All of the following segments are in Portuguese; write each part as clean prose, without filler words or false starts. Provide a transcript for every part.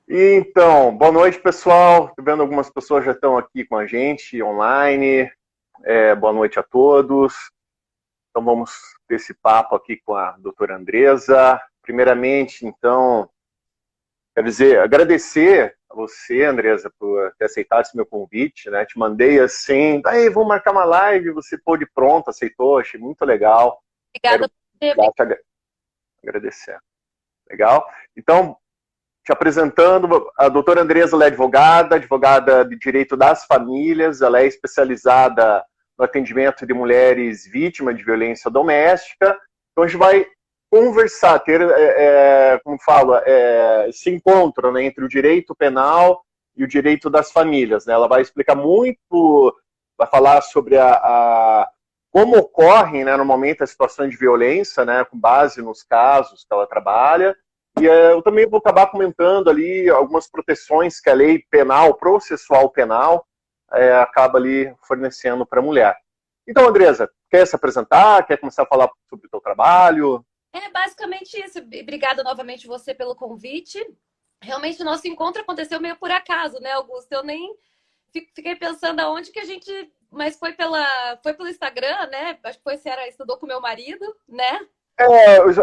Então, boa noite, pessoal. Estou vendo algumas pessoas já estão aqui com a gente online. Boa noite a todos. Então, vamos ter esse papo aqui com a doutora Andresa. Primeiramente, então, quero dizer, agradecer a você, Andresa, por ter aceitado esse meu convite, né? Te mandei assim, aí, vamos marcar uma live, você pôde pronto, aceitou, achei muito legal. Obrigada Quero por ter. agradecer. Legal? Então, te apresentando, a doutora Andresa ela é advogada de direito das famílias, ela é especializada no atendimento de mulheres vítimas de violência doméstica. Então a gente vai conversar, ter, como falo, esse encontro, né, entre o direito penal e o direito das famílias. Né? Ela vai explicar muito, vai falar sobre como ocorrem, né, normalmente as situações de violência, né, com base nos casos que ela trabalha. E eu também vou acabar comentando ali algumas proteções que a lei penal, processual penal, acaba ali fornecendo para a mulher. Então, Andresa, quer se apresentar? Quer começar a falar sobre o teu trabalho? É basicamente isso. Obrigada novamente você pelo convite. Realmente o nosso encontro aconteceu meio por acaso, né, Augusto? Eu nem fiquei pensando aonde que a gente, mas foi pelo Instagram, né? Acho que foi Ceará, estudou com meu marido, né?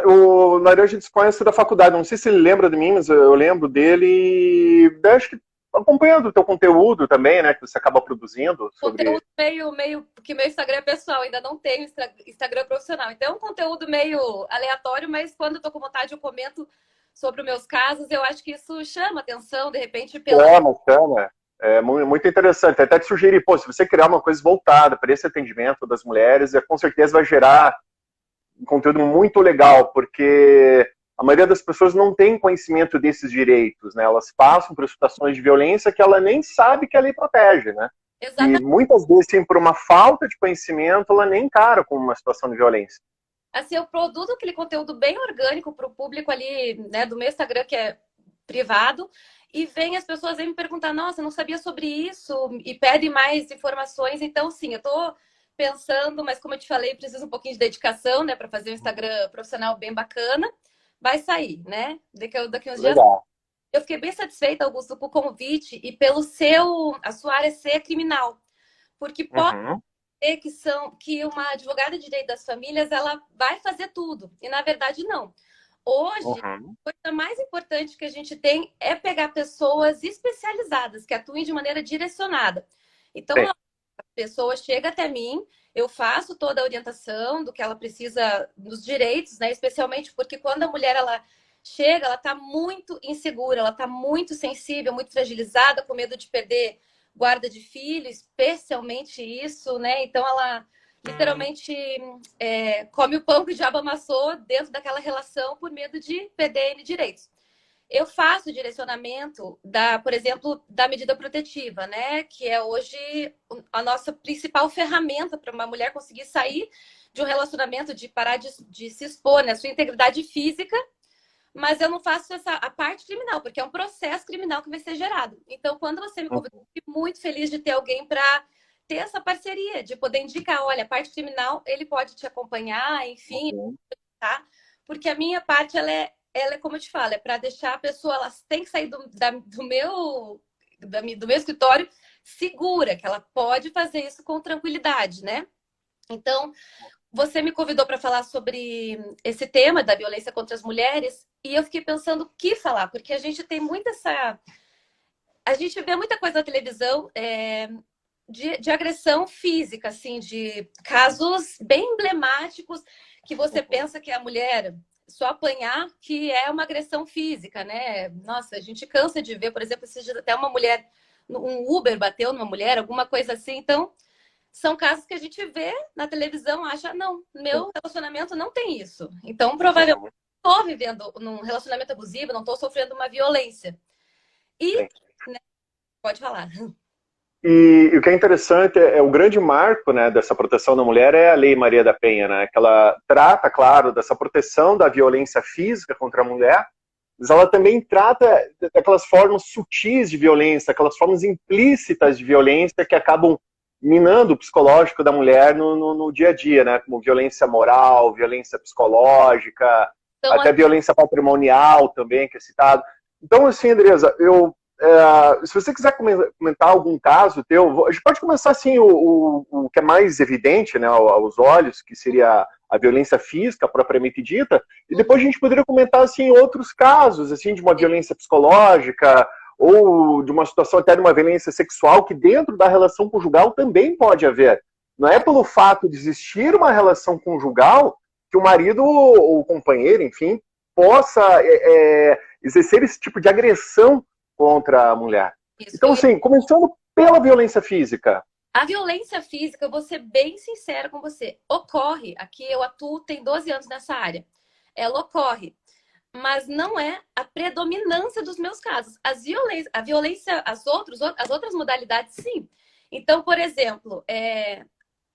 O Nariel a gente se conhece da faculdade, não sei se ele lembra de mim, mas eu lembro dele e acho que acompanhando o teu conteúdo também, né, que você acaba produzindo sobre... Conteúdo meio, porque meu Instagram é pessoal, ainda não tenho Instagram profissional. Então é um conteúdo meio aleatório, mas quando eu tô com vontade eu comento sobre os meus casos, eu acho que isso chama atenção, de repente, pela. Bacana. É muito interessante. Até te sugerir, pô, se você criar uma coisa voltada para esse atendimento das mulheres, com certeza vai gerar um conteúdo muito legal, porque a maioria das pessoas não tem conhecimento desses direitos, né? Elas passam por situações de violência que ela nem sabe que a lei protege, né? E Exatamente. muitas vezes, sim, por uma falta de conhecimento, ela nem encara como uma situação de violência. Assim, eu produzo aquele conteúdo bem orgânico para o público ali, né, do meu Instagram, que é privado, e vem as pessoas vêm me perguntar, nossa, eu não sabia sobre isso, e pedem mais informações. Então, sim, eu estou pensando, mas como eu te falei, preciso um pouquinho de dedicação, né, para fazer um Instagram profissional bem bacana. Vai sair, né? Daqui uns dias. Legal. Eu fiquei bem satisfeita, Augusto, com o convite e pelo a sua área ser criminal. Porque pode Uhum, que uma advogada de direito das famílias ela vai fazer tudo. E na verdade não. Hoje, uhum. a coisa mais importante que a gente tem é pegar pessoas especializadas que atuem de maneira direcionada. Então, Sim. a pessoa chega até mim, eu faço toda a orientação do que ela precisa dos direitos, né? Especialmente porque quando a mulher ela chega, ela está muito insegura, ela está muito sensível, muito fragilizada, com medo de perder guarda de filho, especialmente isso, né? Então ela literalmente come o pão que o diabo amassou dentro daquela relação por medo de perder N direitos. Eu faço o direcionamento por exemplo, da medida protetiva, né? Que é hoje a nossa principal ferramenta para uma mulher conseguir sair de um relacionamento, de parar de se expor, né? Sua integridade física, mas eu não faço a parte criminal, porque é um processo criminal que vai ser gerado. Então, quando você me convidou, eu fiquei muito feliz de ter alguém para ter essa parceria, de poder indicar, olha, a parte criminal, ele pode te acompanhar, enfim, Uhum. tá? Porque a minha parte, ela é como eu te falo, é para deixar a pessoa, ela tem que sair do meu escritório segura, que ela pode fazer isso com tranquilidade, né? Então, você me convidou para falar sobre esse tema da violência contra as mulheres e eu fiquei pensando o que falar, porque a gente tem muita essa. A gente vê muita coisa na televisão de agressão física, assim, de casos bem emblemáticos que você pensa que a mulher só apanhar que é uma agressão física, né? Nossa, a gente cansa de ver, por exemplo, esses dias até uma mulher, um Uber bateu numa mulher, alguma coisa assim. Então, são casos que a gente vê na televisão, acha, não, meu relacionamento não tem isso. Então, provavelmente, Uhum. estou vivendo num relacionamento abusivo, não estou sofrendo uma violência. E, Sim. né, pode falar. E o que é interessante é o grande marco, né, dessa proteção da mulher é a Lei Maria da Penha, né, que ela trata, claro, dessa proteção da violência física contra a mulher, mas ela também trata daquelas formas sutis de violência, aquelas formas implícitas de violência que acabam minando o psicológico da mulher no dia a dia, né, como violência moral, violência psicológica. Então, até violência patrimonial também, que é citado. Então, assim, Andresa, se você quiser comentar algum caso teu, a gente pode começar assim, o que é mais evidente, né, aos olhos, que seria a violência física propriamente dita, e depois a gente poderia comentar assim outros casos, assim, de uma violência psicológica ou de uma situação até de uma violência sexual que dentro da relação conjugal também pode haver. Não é pelo fato de existir uma relação conjugal que o marido ou o companheiro, enfim, possa exercer esse tipo de agressão contra a mulher. isso que Então, eu ia... assim, começando pela violência física. A violência física, eu vou ser bem sincera com você, ocorre. Aqui eu atuo, tem 12 anos nessa área. Ela ocorre, mas não é a predominância dos meus casos. A violência, as outras modalidades, sim. Então, por exemplo,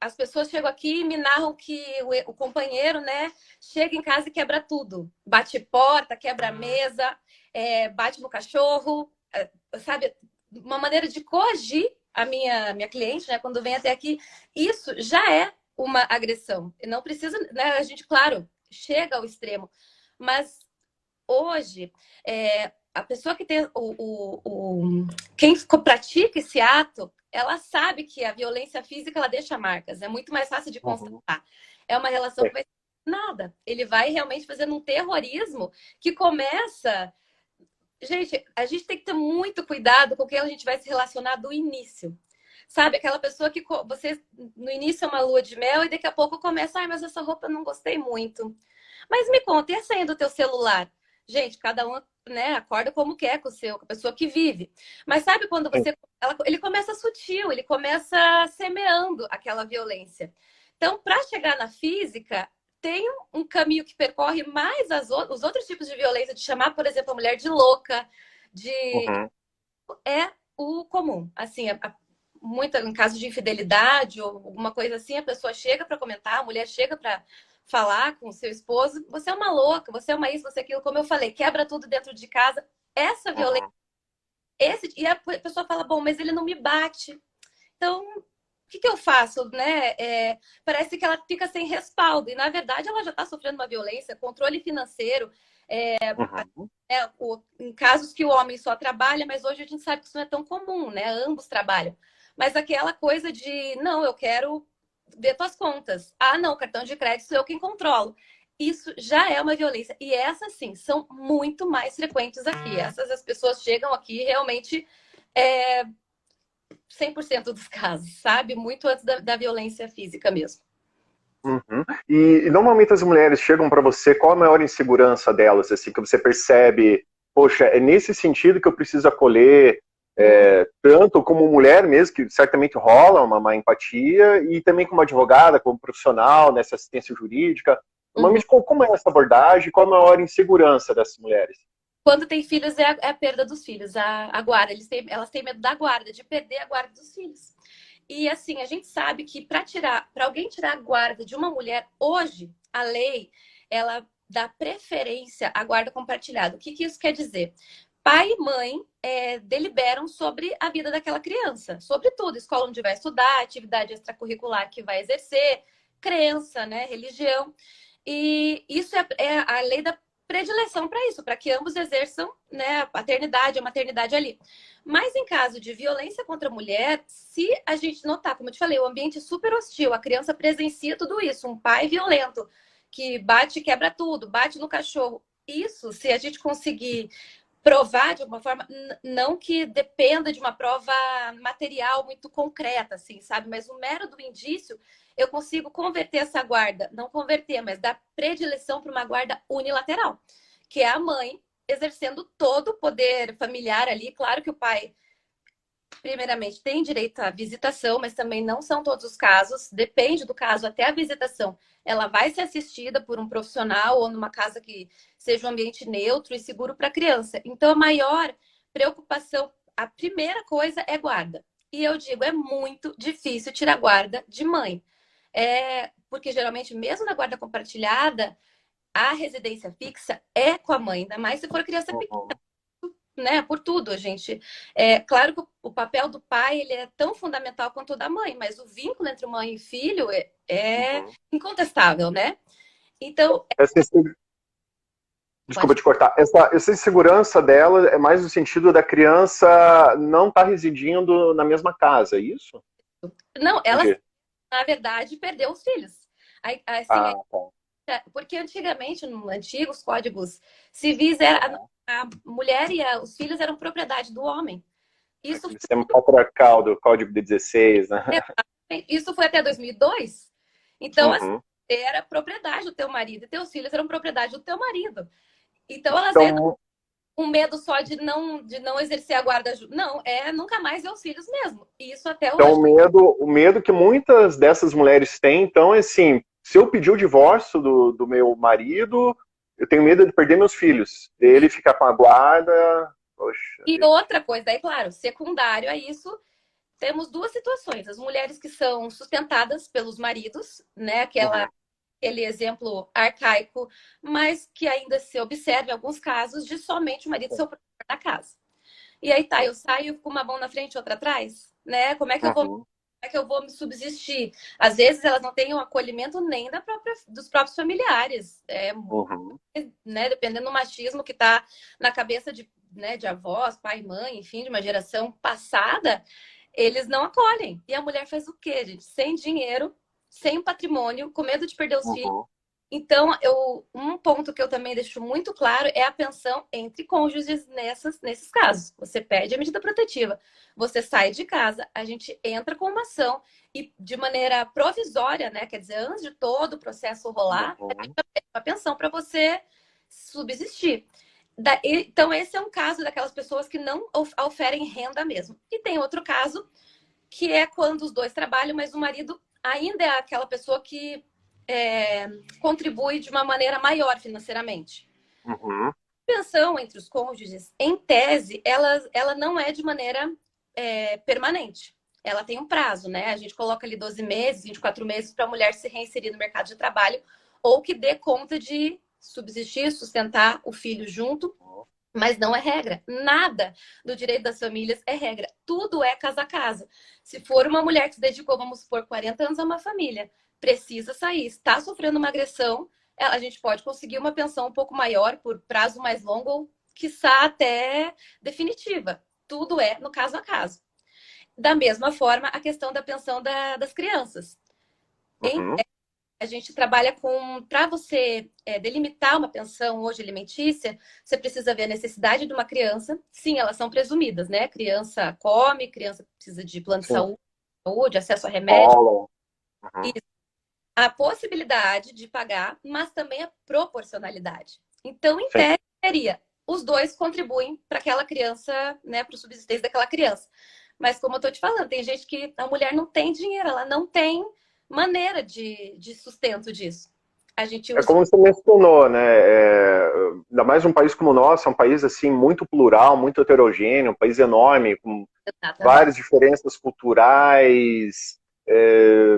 as pessoas chegam aqui e me narram que o companheiro, né, chega em casa e quebra tudo. Bate porta, quebra a mesa, bate no cachorro, sabe? Uma maneira de coagir a minha cliente, né, quando vem até aqui. Isso já é uma agressão. Não precisa, né, a gente, claro, chega ao extremo. Mas hoje, a pessoa que tem quem pratica esse ato, ela sabe que a violência física ela deixa marcas, é muito mais fácil de constatar. É uma relação que vai nada. Ele vai realmente fazendo um terrorismo que começa. Gente, a gente tem que ter muito cuidado com quem a gente vai se relacionar do início. Sabe, aquela pessoa que você no início é uma lua de mel e daqui a pouco começa, mas essa roupa eu não gostei muito. Mas me conta, e a senha do teu celular? Gente, cada um, né, acorda como quer com com a pessoa que vive. Mas sabe quando ele começa sutil, ele começa semeando aquela violência. Então, para chegar na física, tem um caminho que percorre mais os outros tipos de violência, de chamar, por exemplo, a mulher de louca, de é o comum. Assim, em caso de infidelidade ou alguma coisa assim, a pessoa chega para comentar, a mulher chega para falar com o seu esposo, você é uma louca, você é uma isso, você é aquilo, como eu falei, quebra tudo dentro de casa. Essa violência, e a pessoa fala, bom, mas ele não me bate. Então, o que eu faço, né? Parece que ela fica sem respaldo, e na verdade ela já está sofrendo uma violência, controle financeiro, em casos que o homem só trabalha, mas hoje a gente sabe que isso não é tão comum, né? Ambos trabalham. Mas aquela coisa de, não, eu quero ver tuas contas. Ah, não, cartão de crédito sou eu quem controlo. Isso já é uma violência. E essas, sim, são muito mais frequentes aqui. As pessoas chegam aqui realmente 100% dos casos, sabe? Muito antes da violência física mesmo. Uhum. E normalmente as mulheres chegam para você, qual a maior insegurança delas, assim, que você percebe, poxa, é nesse sentido que eu preciso acolher, tanto como mulher mesmo, que certamente rola uma empatia, e também como advogada, como profissional, nessa assistência jurídica. Normalmente, como é essa abordagem, qual a maior insegurança dessas mulheres? Quando tem filhos, é a perda dos filhos, a guarda. Elas têm medo da guarda, de perder a guarda dos filhos. E assim, a gente sabe que para alguém tirar a guarda de uma mulher, hoje, a lei, ela dá preferência à guarda compartilhada. O que isso quer dizer? Pai e mãe deliberam sobre a vida daquela criança, sobre tudo, escola onde vai estudar, atividade extracurricular que vai exercer, crença, né, religião. E isso é a lei da predileção para isso, para que ambos exerçam, né, a paternidade, a maternidade ali. Mas em caso de violência contra a mulher, se a gente notar, como eu te falei, o ambiente super hostil, a criança presencia tudo isso, um pai violento que bate, quebra tudo, bate no cachorro. Isso, se a gente conseguir provar de alguma forma, não que dependa de uma prova material muito concreta, assim, sabe? Mas o mero do indício, eu consigo converter essa guarda, não converter, mas dar predileção para uma guarda unilateral, que é a mãe exercendo todo o poder familiar ali. Claro que o pai, primeiramente, tem direito à visitação, mas também não são todos os casos. Depende do caso, até a visitação. Ela vai ser assistida por um profissional ou numa casa que seja um ambiente neutro e seguro para a criança. Então, a maior preocupação, a primeira coisa é guarda. E eu digo, é muito difícil tirar guarda de mãe. Porque geralmente, mesmo na guarda compartilhada, a residência fixa é com a mãe, ainda mais se for criança pequena, né? Por tudo, gente. Claro que o papel do pai ele é tão fundamental quanto o da mãe, mas o vínculo entre mãe e filho é incontestável, né? Então, Desculpa te cortar. Essa insegurança dela é mais no sentido da criança não estar residindo na mesma casa, é isso? Não, ela, Entendi. na verdade, perdeu os filhos. Assim, Ah, tá. porque antigamente, nos antigos códigos civis, era, a mulher e os filhos eram propriedade do homem. Isso, Aquele sistema patriarcal do Código de 16, né? isso foi até 2002. Então, assim, Uhum. era propriedade do teu marido e teus filhos eram propriedade do teu marido. Então, elas entram Então, com medo só de não exercer a guarda. Não, é nunca mais ver os filhos mesmo. E isso até então hoje. o medo que muitas dessas mulheres têm, então, é assim, se eu pedir o divórcio do meu marido, eu tenho medo de perder meus filhos. Ele ficar com a guarda, poxa E vida. outra coisa, aí, claro, secundário a isso, temos duas situações. As mulheres que são sustentadas pelos maridos, né? Uhum. Aquele exemplo arcaico, mas que ainda se observa em alguns casos de somente o marido ser o provedor da casa. E aí tá, eu saio com uma mão na frente e outra atrás, né? Uhum. Como é que eu vou me subsistir? Às vezes elas não têm o acolhimento nem dos próprios familiares, Uhum. né? Dependendo do machismo que está na cabeça né, de avós, pai, mãe, enfim, de uma geração passada, eles não acolhem. E a mulher faz o quê, gente? Sem dinheiro, sem patrimônio, com medo de perder os filhos. Uhum. Então, um ponto que eu também deixo muito claro é a pensão entre cônjuges nesses casos. Você pede a medida protetiva, você sai de casa, a gente entra com uma ação e de maneira provisória, né? Quer dizer, antes de todo o processo rolar, a gente Uhum. pede uma pensão para você subsistir. Então, esse é um caso daquelas pessoas que não oferem renda mesmo. E tem outro caso, que é quando os dois trabalham, mas o marido ainda é aquela pessoa que contribui de uma maneira maior financeiramente. Uhum. A pensão entre os cônjuges, em tese, ela não é de maneira permanente. Ela tem um prazo, né? A gente coloca ali 12 meses, 24 meses para a mulher se reinserir no mercado de trabalho ou que dê conta de subsistir, sustentar o filho junto, mas não é regra. Nada do direito das famílias é regra. Tudo é casa a casa. Se for uma mulher que se dedicou, vamos supor, 40 anos a uma família, precisa sair, está sofrendo uma agressão, a gente pode conseguir uma pensão um pouco maior, por prazo mais longo, ou quiçá até definitiva. Tudo é no caso a caso. Da mesma forma, a questão da pensão das crianças. Em Uhum. a gente trabalha com, para você delimitar uma pensão hoje alimentícia, você precisa ver a necessidade de uma criança. Sim, elas são presumidas, né? Criança come, criança precisa de plano de Sim. saúde, acesso a remédio. Escola. E Uhum. a possibilidade de pagar, mas também a proporcionalidade. Então, em Sim. tese, seria os dois contribuem para aquela criança, né, para o subsistência daquela criança. Mas, como eu estou te falando, tem gente que a mulher não tem dinheiro, ela não tem maneira de sustento disso. A gente É usa. como você mencionou, né? Ainda mais um país como o nosso, é um país assim muito plural, muito heterogêneo, um país enorme, com Exatamente. várias diferenças culturais, é,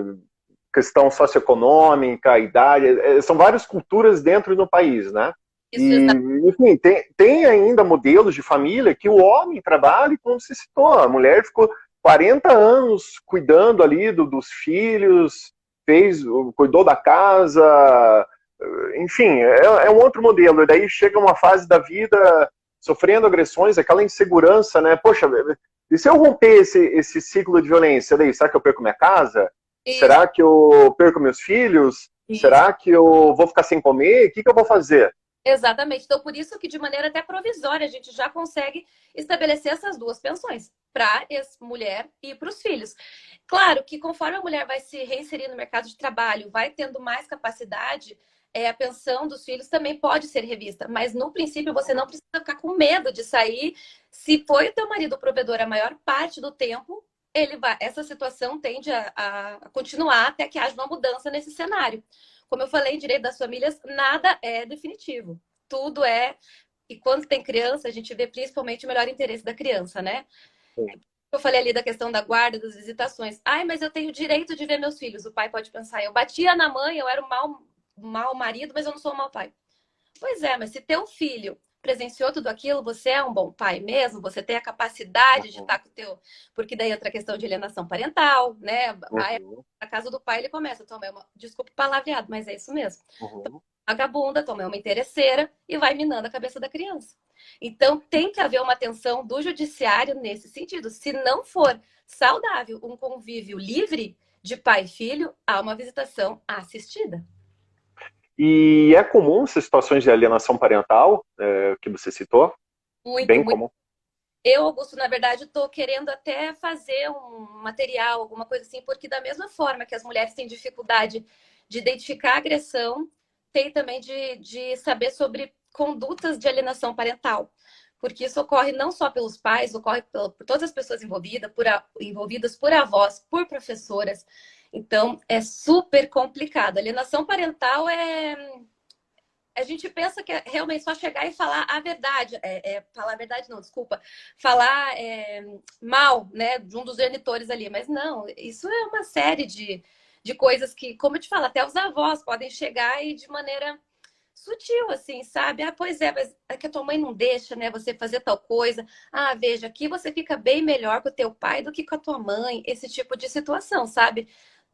questão socioeconômica, idade, são várias culturas dentro do país, né? Isso, E, enfim, tem ainda modelos de família que o homem trabalha, e como você citou, a mulher ficou 40 anos cuidando ali dos filhos, cuidou da casa, enfim, é um outro modelo. E daí chega uma fase da vida sofrendo agressões, aquela insegurança, né? Poxa, e se eu romper esse ciclo de violência, daí, será que eu perco minha casa? isso, Será que eu perco meus filhos? isso. Será que eu vou ficar sem comer? O que eu vou fazer? Exatamente. Então, por isso que de maneira até provisória a gente já consegue estabelecer essas duas pensões para a mulher e para os filhos. Claro que conforme a mulher vai se reinserir no mercado de trabalho, vai tendo mais capacidade, a pensão dos filhos também pode ser revista. Mas no princípio você não precisa ficar com medo de sair. Se foi o teu marido o provedor a maior parte do tempo, essa situação tende a continuar até que haja uma mudança nesse cenário. Como eu falei, em direito das famílias, nada é definitivo. Tudo é. E quando tem criança, a gente vê principalmente o melhor interesse da criança, né? Eu falei ali da questão da guarda, das visitações. Ai, mas eu tenho o direito de ver meus filhos. O pai pode pensar, eu batia na mãe, eu era um mau marido, mas eu não sou um mau pai. Pois é, mas se teu filho presenciou tudo aquilo, você é um bom pai mesmo, você tem a capacidade de Uhum, estar com o teu. Porque daí outra questão de alienação parental, né? Aí, uhum, na casa do pai ele começa, toma, desculpa o palavreado, mas é isso mesmo. uhum. vagabunda, tua mãe é uma interesseira e vai minando a cabeça da criança. Então, tem que haver uma atenção do judiciário nesse sentido. Se não for saudável um convívio livre de pai e filho, há uma visitação assistida. E é comum essas situações de alienação parental, que você citou? Muito, Bem muito. comum. Eu, Augusto, na verdade, estou querendo até fazer um material, alguma coisa assim, porque da mesma forma que as mulheres têm dificuldade de identificar a agressão, tem também de saber sobre condutas de alienação parental. Porque isso ocorre não só pelos pais, ocorre por todas as pessoas envolvidas por avós, por professoras. Então, é super complicado. Alienação parental a gente pensa que é realmente só chegar e falar a verdade. Falar a verdade, não, desculpa. Falar mal, né, de um dos genitores ali. Mas não, isso é uma série de coisas que, como eu te falo, até os avós podem chegar e de maneira sutil, assim, sabe? Ah, pois é, mas é que a tua mãe não deixa, né, você fazer tal coisa. Ah, veja, aqui você fica bem melhor com o teu pai do que com a tua mãe. Esse tipo de situação, sabe?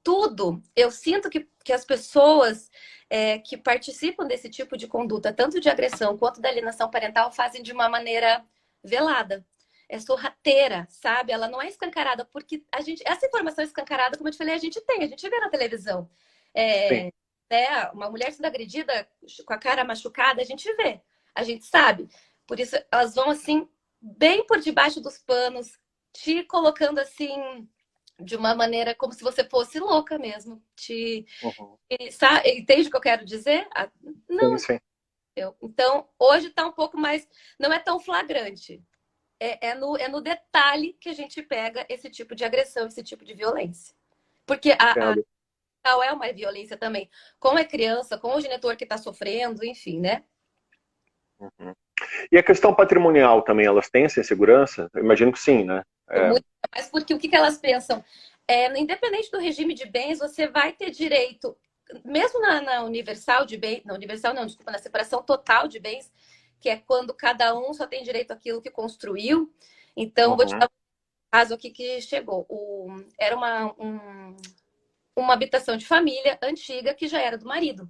Tudo. Eu sinto que as pessoas que participam desse tipo de conduta, tanto de agressão quanto da alienação parental, fazem de uma maneira velada. É sorrateira, sabe? Ela não é escancarada, porque essa informação escancarada, como eu te falei, a gente vê na televisão. Sim. Uma mulher sendo agredida com a cara machucada, a gente vê, a gente sabe. Por isso, elas vão assim, bem por debaixo dos panos, te colocando assim de uma maneira como se você fosse louca mesmo. Uhum. Entende o que eu quero dizer? Não, Sim, sim. entendeu? Então, hoje está um pouco mais. Não é tão flagrante. É no detalhe que a gente pega esse tipo de agressão, esse tipo de violência. Porque a Entendo. tal é uma violência também. Com a criança, com o genitor que está sofrendo, enfim, né? Uhum. E a questão patrimonial também, elas têm essa insegurança? Eu imagino que sim, né? Muito mais porque o que elas pensam? Independente do regime de bens, você vai ter direito, mesmo na universal de bens, na universal não, desculpa, na separação total de bens, que é quando cada um só tem direito àquilo que construiu. Então, vou te Uhum. dar um caso aqui que chegou. Era uma habitação de família antiga que já era do marido.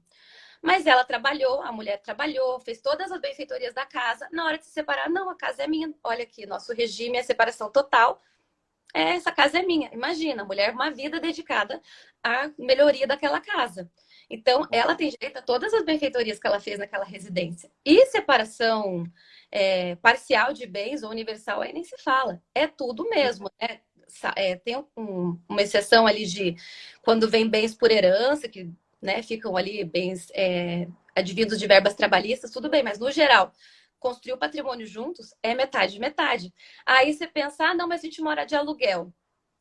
Mas ela trabalhou, a mulher trabalhou, fez todas as benfeitorias da casa. Na hora de se separar, não, a casa é minha. Olha aqui, nosso regime é separação total. Essa casa é minha. Imagina, a mulher, uma vida dedicada à melhoria daquela casa. Então, ela tem direito a todas as benfeitorias que ela fez naquela residência. E separação parcial de bens ou universal, aí nem se fala. É tudo mesmo, né? Tem uma exceção ali de quando vem bens por herança, que né, ficam ali bens advindos de verbas trabalhistas, tudo bem, mas no geral, construir o patrimônio juntos é metade de metade. Aí você pensa, ah, não, mas a gente mora de aluguel.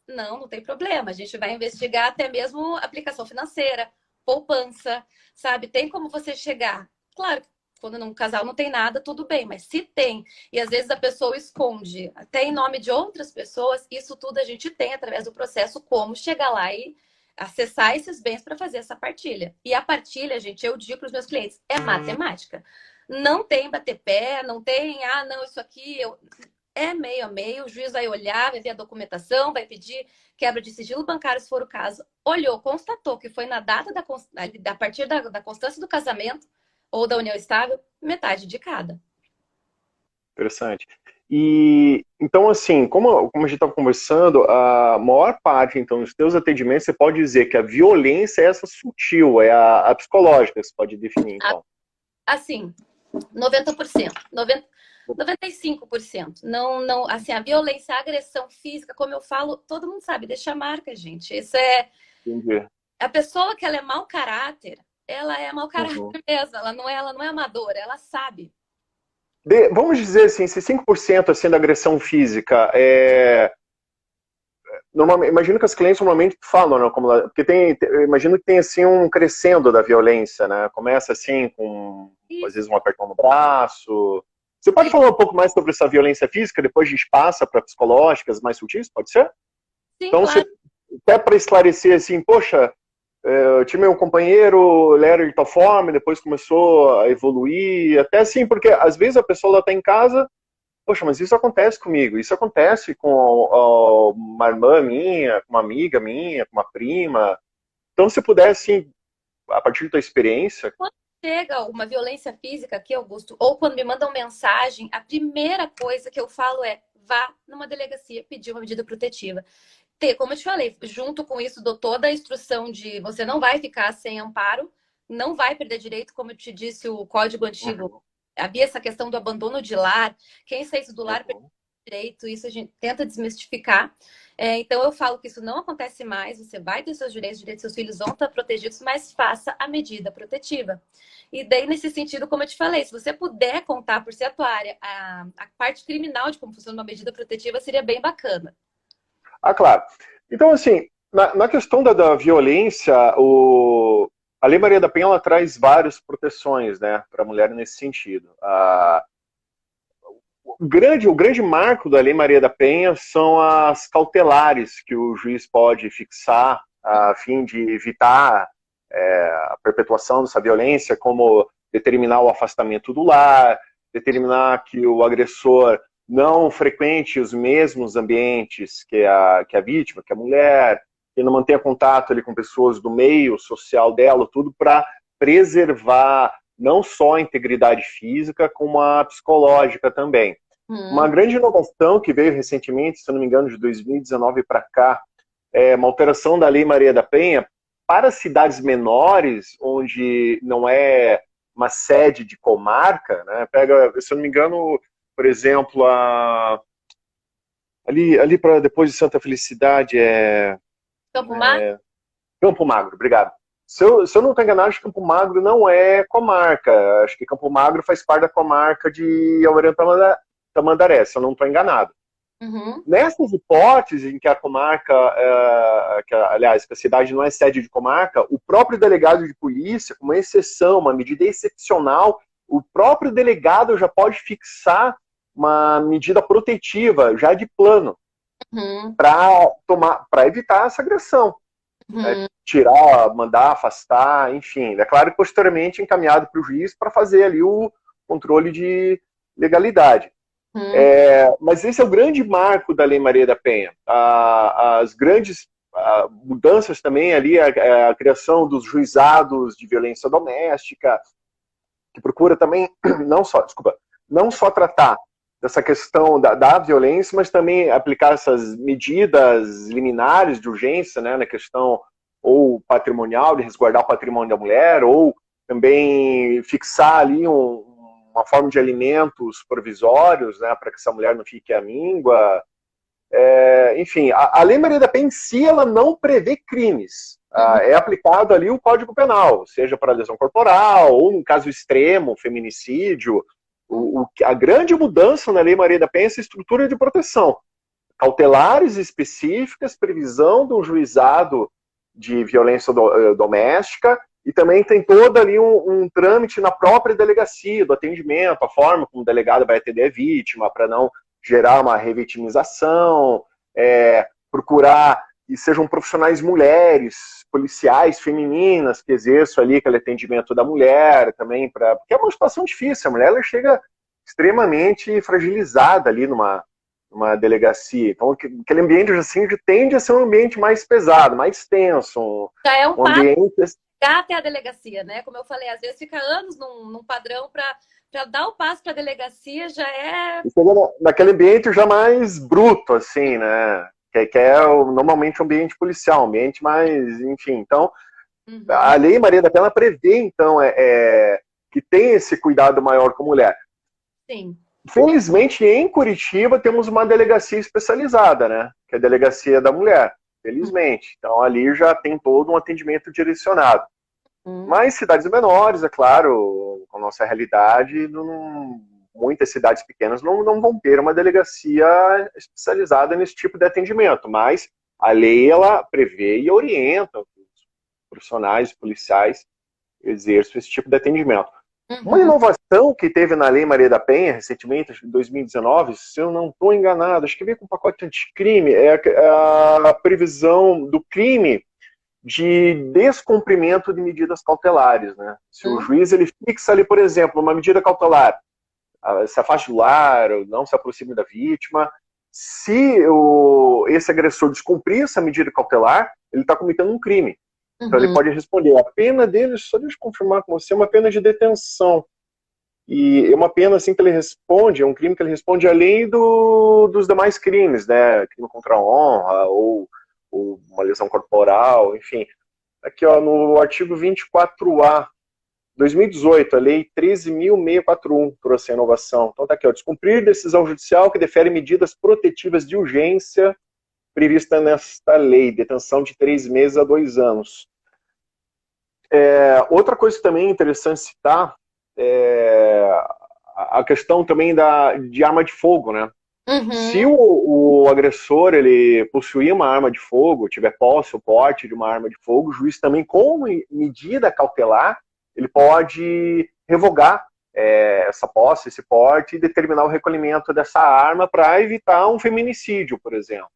Não, não tem problema. A gente vai investigar até mesmo aplicação financeira, poupança, sabe? Tem como você chegar. Claro, quando num casal não tem nada, tudo bem, mas se tem, e às vezes a pessoa esconde, até em nome de outras pessoas, isso tudo a gente tem através do processo como chegar lá e acessar esses bens para fazer essa partilha. E a partilha, gente, eu digo para os meus clientes, é matemática. Não tem bater pé, não tem, ah, não, isso aqui é meio a meio, o juiz vai olhar, vai ver a documentação, vai pedir quebra de sigilo bancário, se for o caso. Olhou, constatou que foi na data a partir da constância do casamento ou da união estável, metade de cada. Interessante. E então, assim, como a gente estava conversando, a maior parte, então, dos teus atendimentos, você pode dizer que a violência é essa sutil, é a psicológica, você pode definir, então. Assim, 90%, 95%. Não, assim, a violência, a agressão física, como eu falo, todo mundo sabe, deixa a marca, gente. Isso Entendi. a pessoa que ela é mau caráter, ela é mau caráter Uhum. mesmo, ela não é amadora, ela sabe. Vamos dizer assim, se 5% assim, da agressão física normalmente, imagino que as clientes normalmente falam, né, porque eu imagino que tem assim um crescendo da violência, né? Começa assim com às Isso, vezes um apertão no braço. Você pode isso. falar um pouco mais sobre essa violência física, depois a gente passa para psicológicas mais sutis, pode ser? Sim, Então, claro. até para esclarecer assim, poxa, eu tinha meu companheiro, ele era de tal forma, depois começou a evoluir, até assim, porque às vezes a pessoa está em casa. Poxa, mas isso acontece comigo, isso acontece com uma irmã minha, com uma amiga minha, com uma prima. Então, se puder, assim, a partir da tua experiência. chega uma violência física aqui, Augusto, ou quando me mandam mensagem, a primeira coisa que eu falo é vá numa delegacia pedir uma medida protetiva. Como eu te falei, junto com isso, dou toda a instrução de você não vai ficar sem amparo, não vai perder direito, como eu te disse, o Código Antigo. Uhum, Havia essa questão do abandono de lar. Quem saísse do lar perdeu uhum. direito, isso a gente tenta desmistificar. Então eu falo que isso não acontece mais, você vai ter seus direitos dos seus filhos vão estar protegidos, mas faça a medida protetiva. E daí, nesse sentido, como eu te falei, se você puder contar por ser a tua área, a parte criminal de como funciona uma medida protetiva, seria bem bacana. Ah, claro. Então, assim, na questão da violência, a Lei Maria da Penha ela traz várias proteções, né, para a mulher nesse sentido. O grande marco da Lei Maria da Penha são as cautelares que o juiz pode fixar a fim de evitar a perpetuação dessa violência, como determinar o afastamento do lar, determinar que o agressor não frequente os mesmos ambientes que a vítima, que a mulher, que não mantenha contato ali com pessoas do meio social dela, tudo para preservar não só a integridade física, como a psicológica também. Uma grande inovação que veio recentemente, se não me engano, de 2019 para cá, é uma alteração da Lei Maria da Penha para cidades menores, onde não é uma sede de comarca, né? Pega, se eu não me engano, por exemplo, ali para depois de Santa Felicidade Campo Mar? Campo Magro, obrigado. Se eu não estou enganado, acho que Campo Magro não é comarca. Acho que Campo Magro faz parte da comarca de Almirante Tamandaré, se eu não estou enganado. Uhum. Nessas hipóteses em que a comarca, aliás, que a cidade não é sede de comarca, o próprio delegado de polícia, com uma exceção, uma medida excepcional, o próprio delegado já pode fixar uma medida protetiva, já de plano, Uhum. para evitar essa agressão. Uhum. Tirar, mandar afastar, enfim. É claro que posteriormente encaminhado para o juiz para fazer ali o controle de legalidade. Uhum. Mas esse é o grande marco da Lei Maria da Penha. As grandes mudanças também ali, a criação dos juizados de violência doméstica, que procura também não só tratar dessa questão da violência, mas também aplicar essas medidas liminares de urgência, né, na questão ou patrimonial, de resguardar o patrimônio da mulher, ou também fixar ali uma forma de alimentos provisórios, né, para que essa mulher não fique à míngua. Enfim, a Lei Maria da Penha em si, ela não prevê crimes. É aplicado ali o Código Penal, seja para lesão corporal, ou no caso extremo, feminicídio. A grande mudança na Lei Maria da Penha é essa estrutura de proteção. Cautelares específicas, previsão de um juizado de violência doméstica, e também tem todo ali um trâmite na própria delegacia, do atendimento, a forma como o delegado vai atender a vítima, para não gerar uma revitimização, procurar que sejam profissionais mulheres, policiais femininas, que exerçam ali aquele atendimento da mulher também, porque é uma situação difícil, a mulher ela chega extremamente fragilizada ali numa delegacia. Então, aquele ambiente assim, tende a ser um ambiente mais pesado, mais tenso, Já é um um passo ambiente até a delegacia, né? Como eu falei, às vezes fica anos num padrão para dar o passo para a delegacia já é. naquele ambiente já mais bruto, assim, né? Que é normalmente um ambiente policial, um ambiente mais, enfim. Então, a Lei Maria da Penha prevê, então, que tem esse cuidado maior com a mulher. Sim. Felizmente, em Curitiba, temos uma delegacia especializada, né? Que é a Delegacia da Mulher. Felizmente. Então, ali já tem todo um atendimento direcionado. Mas cidades menores, é claro, com a nossa realidade, muitas cidades pequenas não vão ter uma delegacia especializada nesse tipo de atendimento. Mas a lei, ela prevê e orienta os profissionais policiais exerçam esse tipo de atendimento. Uma inovação que teve na Lei Maria da Penha, recentemente, acho que em 2019, se eu não estou enganado, acho que veio com um pacote anticrime, é a previsão do crime de descumprimento de medidas cautelares, né? Se o juiz ele fixa ali, por exemplo, uma medida cautelar, se afaste do lar, não se aproxime da vítima, se esse agressor descumprir essa medida cautelar, ele está cometendo um crime. Então ele Uhum. pode responder. A pena dele, só deixa eu confirmar com você, é uma pena de detenção. E é uma pena assim que ele responde, é um crime que ele responde além dos demais crimes, né? Crime contra a honra, ou uma lesão corporal, enfim. Aqui, ó, no artigo 24A, 2018, a lei 13.641 trouxe a inovação. Então tá aqui, ó, descumprir decisão judicial que defere medidas protetivas de urgência prevista nesta lei, detenção de 3 meses a 2 anos. Outra coisa que também é interessante citar é a questão também de arma de fogo, né? Se Uhum. o agressor ele possuir uma arma de fogo, tiver posse ou porte de uma arma de fogo, o juiz também, como medida cautelar, ele pode revogar essa posse, esse porte, e determinar o recolhimento dessa arma para evitar um feminicídio, por exemplo.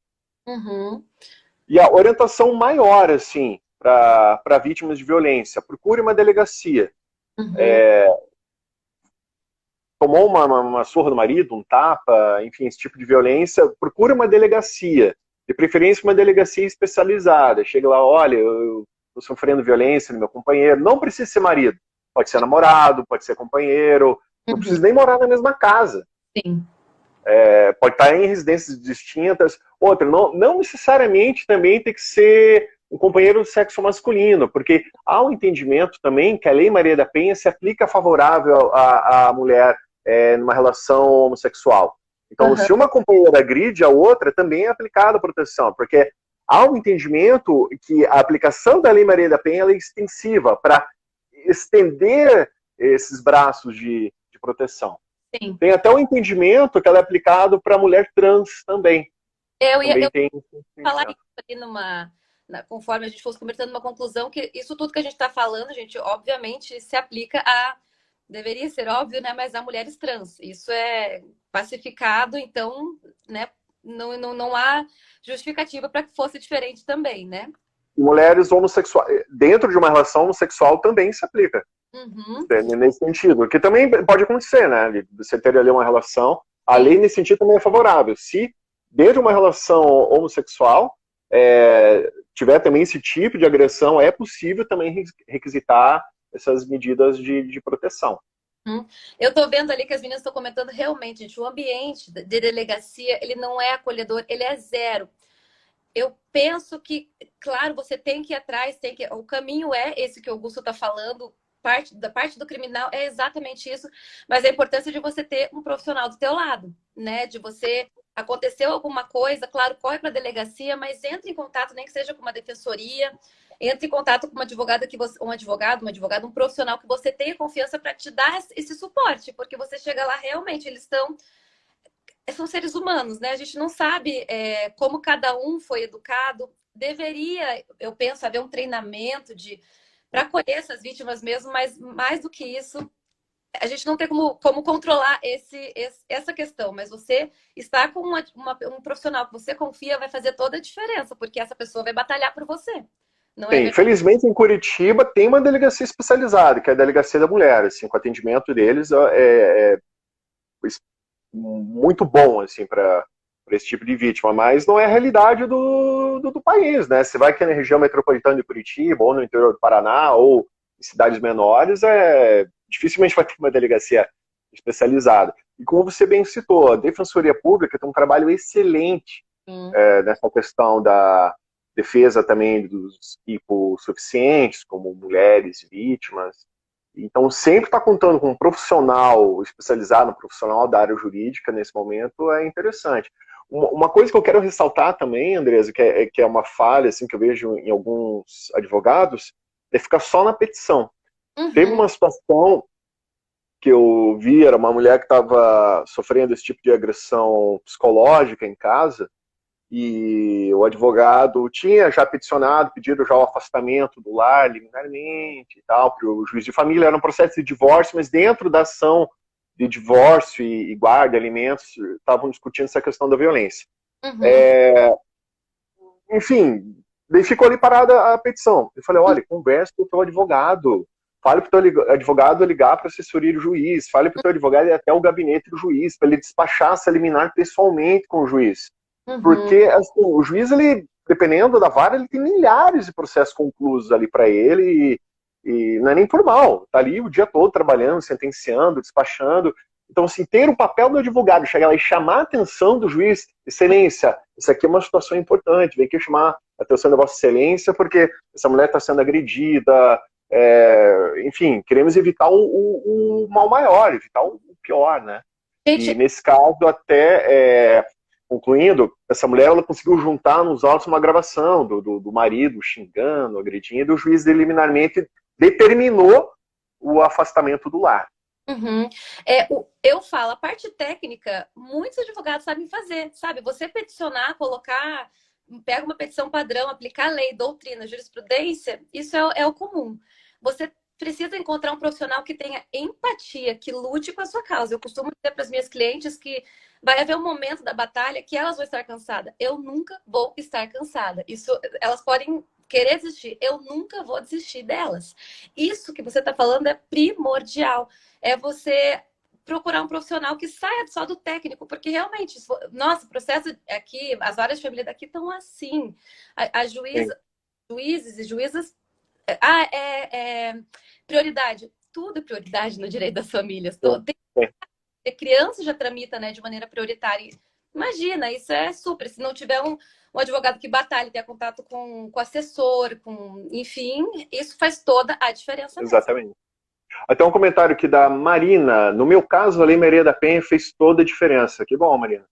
Uhum. E a orientação maior, assim, para vítimas de violência, procure uma delegacia. Uhum. Tomou uma surra do marido, um tapa, enfim, esse tipo de violência, procure uma delegacia, de preferência uma delegacia especializada. Chega lá, olha, eu estou sofrendo violência no meu companheiro. Não precisa ser marido, pode ser namorado, pode ser companheiro, não Uhum. precisa nem morar na mesma casa. Sim. Pode estar em residências distintas. Outra, não necessariamente também tem que ser um companheiro do sexo masculino, porque há um entendimento também que a Lei Maria da Penha se aplica favorável à mulher numa relação homossexual. Então, Uhum. se uma companheira agride a outra, também é aplicada a proteção, porque há um entendimento que a aplicação da Lei Maria da Penha é extensiva para estender esses braços de proteção. Sim. Tem até um entendimento que ela é aplicado para mulher trans também. Eu Também tem esse falar entendimento. isso ali conforme a gente fosse conversando, uma conclusão que isso tudo que a gente está falando, gente, obviamente se aplica deveria ser óbvio, né, mas a mulheres trans. Isso é pacificado, então, né, não há justificativa para que fosse diferente também, né? Mulheres homossexuais, dentro de uma relação homossexual também se aplica. Uhum. Nesse sentido. Que também pode acontecer, né? De você ter ali uma relação. A Sim. lei, nesse sentido, também é favorável. Se, dentro de uma relação homossexual, tiver também esse tipo de agressão, é possível também requisitar essas medidas de proteção. Eu estou vendo ali que as meninas estão comentando realmente, gente, o ambiente de delegacia, ele não é acolhedor, ele é zero. Eu penso que, claro, você tem que ir atrás, o caminho é esse que o Augusto está falando, da parte do criminal é exatamente isso, mas a importância de você ter um profissional do teu lado, né? De você aconteceu alguma coisa, claro, corre para a delegacia, mas entre em contato, nem que seja com uma defensoria, entre em contato com uma advogada uma advogada, um profissional que você tenha confiança para te dar esse suporte, porque você chega lá realmente, eles são seres humanos, né? A gente não sabe como cada um foi educado. Deveria, eu penso, haver um treinamento para acolher essas vítimas mesmo, mas mais do que isso, a gente não tem como controlar essa questão, mas você estar com um profissional que você confia vai fazer toda a diferença, porque essa pessoa vai batalhar por você. Não é Tem, verdade? felizmente em Curitiba tem uma delegacia especializada, que é a Delegacia da Mulher, assim, com o atendimento deles muito bom, assim, para esse tipo de vítima, mas não é a realidade do país, né? Você vai aqui na região metropolitana de Curitiba, ou no interior do Paraná, ou em cidades menores, dificilmente vai ter uma delegacia especializada. E como você bem citou, a Defensoria Pública tem um trabalho excelente nessa questão da defesa também dos hipossuficientes, como mulheres vítimas. Então, sempre estar contando com um profissional especializado, um profissional da área jurídica nesse momento é interessante. Uma coisa que eu quero ressaltar também, Andresa, que é uma falha assim, que eu vejo em alguns advogados, é ficar só na petição. Teve Uhum, uma situação que eu vi, era uma mulher que estava sofrendo esse tipo de agressão psicológica em casa, e o advogado tinha já peticionado, pedido já o afastamento do lar liminarmente e tal, para o juiz de família. Era um processo de divórcio, mas dentro da ação de divórcio e guarda, alimentos, estavam discutindo essa questão da violência. uhum, Enfim, daí ficou ali parada a petição. Eu falei, olha, converse com o teu advogado, fale para o teu advogado ligar para a assessoria do juiz, fale para o teu advogado ir até o gabinete do juiz, para ele despachar essa liminar pessoalmente com o juiz. uhum, Porque assim, o juiz, ele dependendo da vara, ele tem milhares de processos conclusos ali para ele e não é nem por mal. Tá ali o dia todo trabalhando, sentenciando, despachando. Então, assim, ter o papel do advogado, chegar lá e chamar a atenção do juiz, excelência, isso aqui é uma situação importante, vem aqui chamar a atenção da vossa excelência, porque essa mulher está sendo agredida, enfim, queremos evitar o mal maior, evitar o pior, né? Gente, E nesse caso, até concluindo, essa mulher ela conseguiu juntar nos autos uma gravação do marido xingando, agredindo, e o juiz liminarmente determinou o afastamento do lar. uhum. Eu falo, a parte técnica, muitos advogados sabem fazer, sabe? Você peticionar, colocar, pega uma petição padrão, aplicar lei, doutrina, jurisprudência, isso é o comum. Você precisa encontrar um profissional que tenha empatia, que lute com a sua causa. Eu costumo dizer para as minhas clientes que vai haver um momento da batalha que elas vão estar cansadas. Eu nunca vou estar cansada. Isso, elas podem querer desistir, eu nunca vou desistir delas. Isso que você está falando é primordial. É você procurar um profissional que saia só do técnico, porque realmente, nossa, o processo aqui, as varas de família daqui estão assim. A juíza, juízes e juízas. Prioridade. Tudo é prioridade no direito das famílias. Criança já tramita, né, de maneira prioritária. Imagina, isso é super. Se não tiver um advogado que batalhe, ter contato com assessor, enfim, isso faz toda a diferença mesmo. Exatamente. Até um comentário aqui da Marina. No meu caso, a Lei Maria da Penha fez toda a diferença. Que bom, Marina.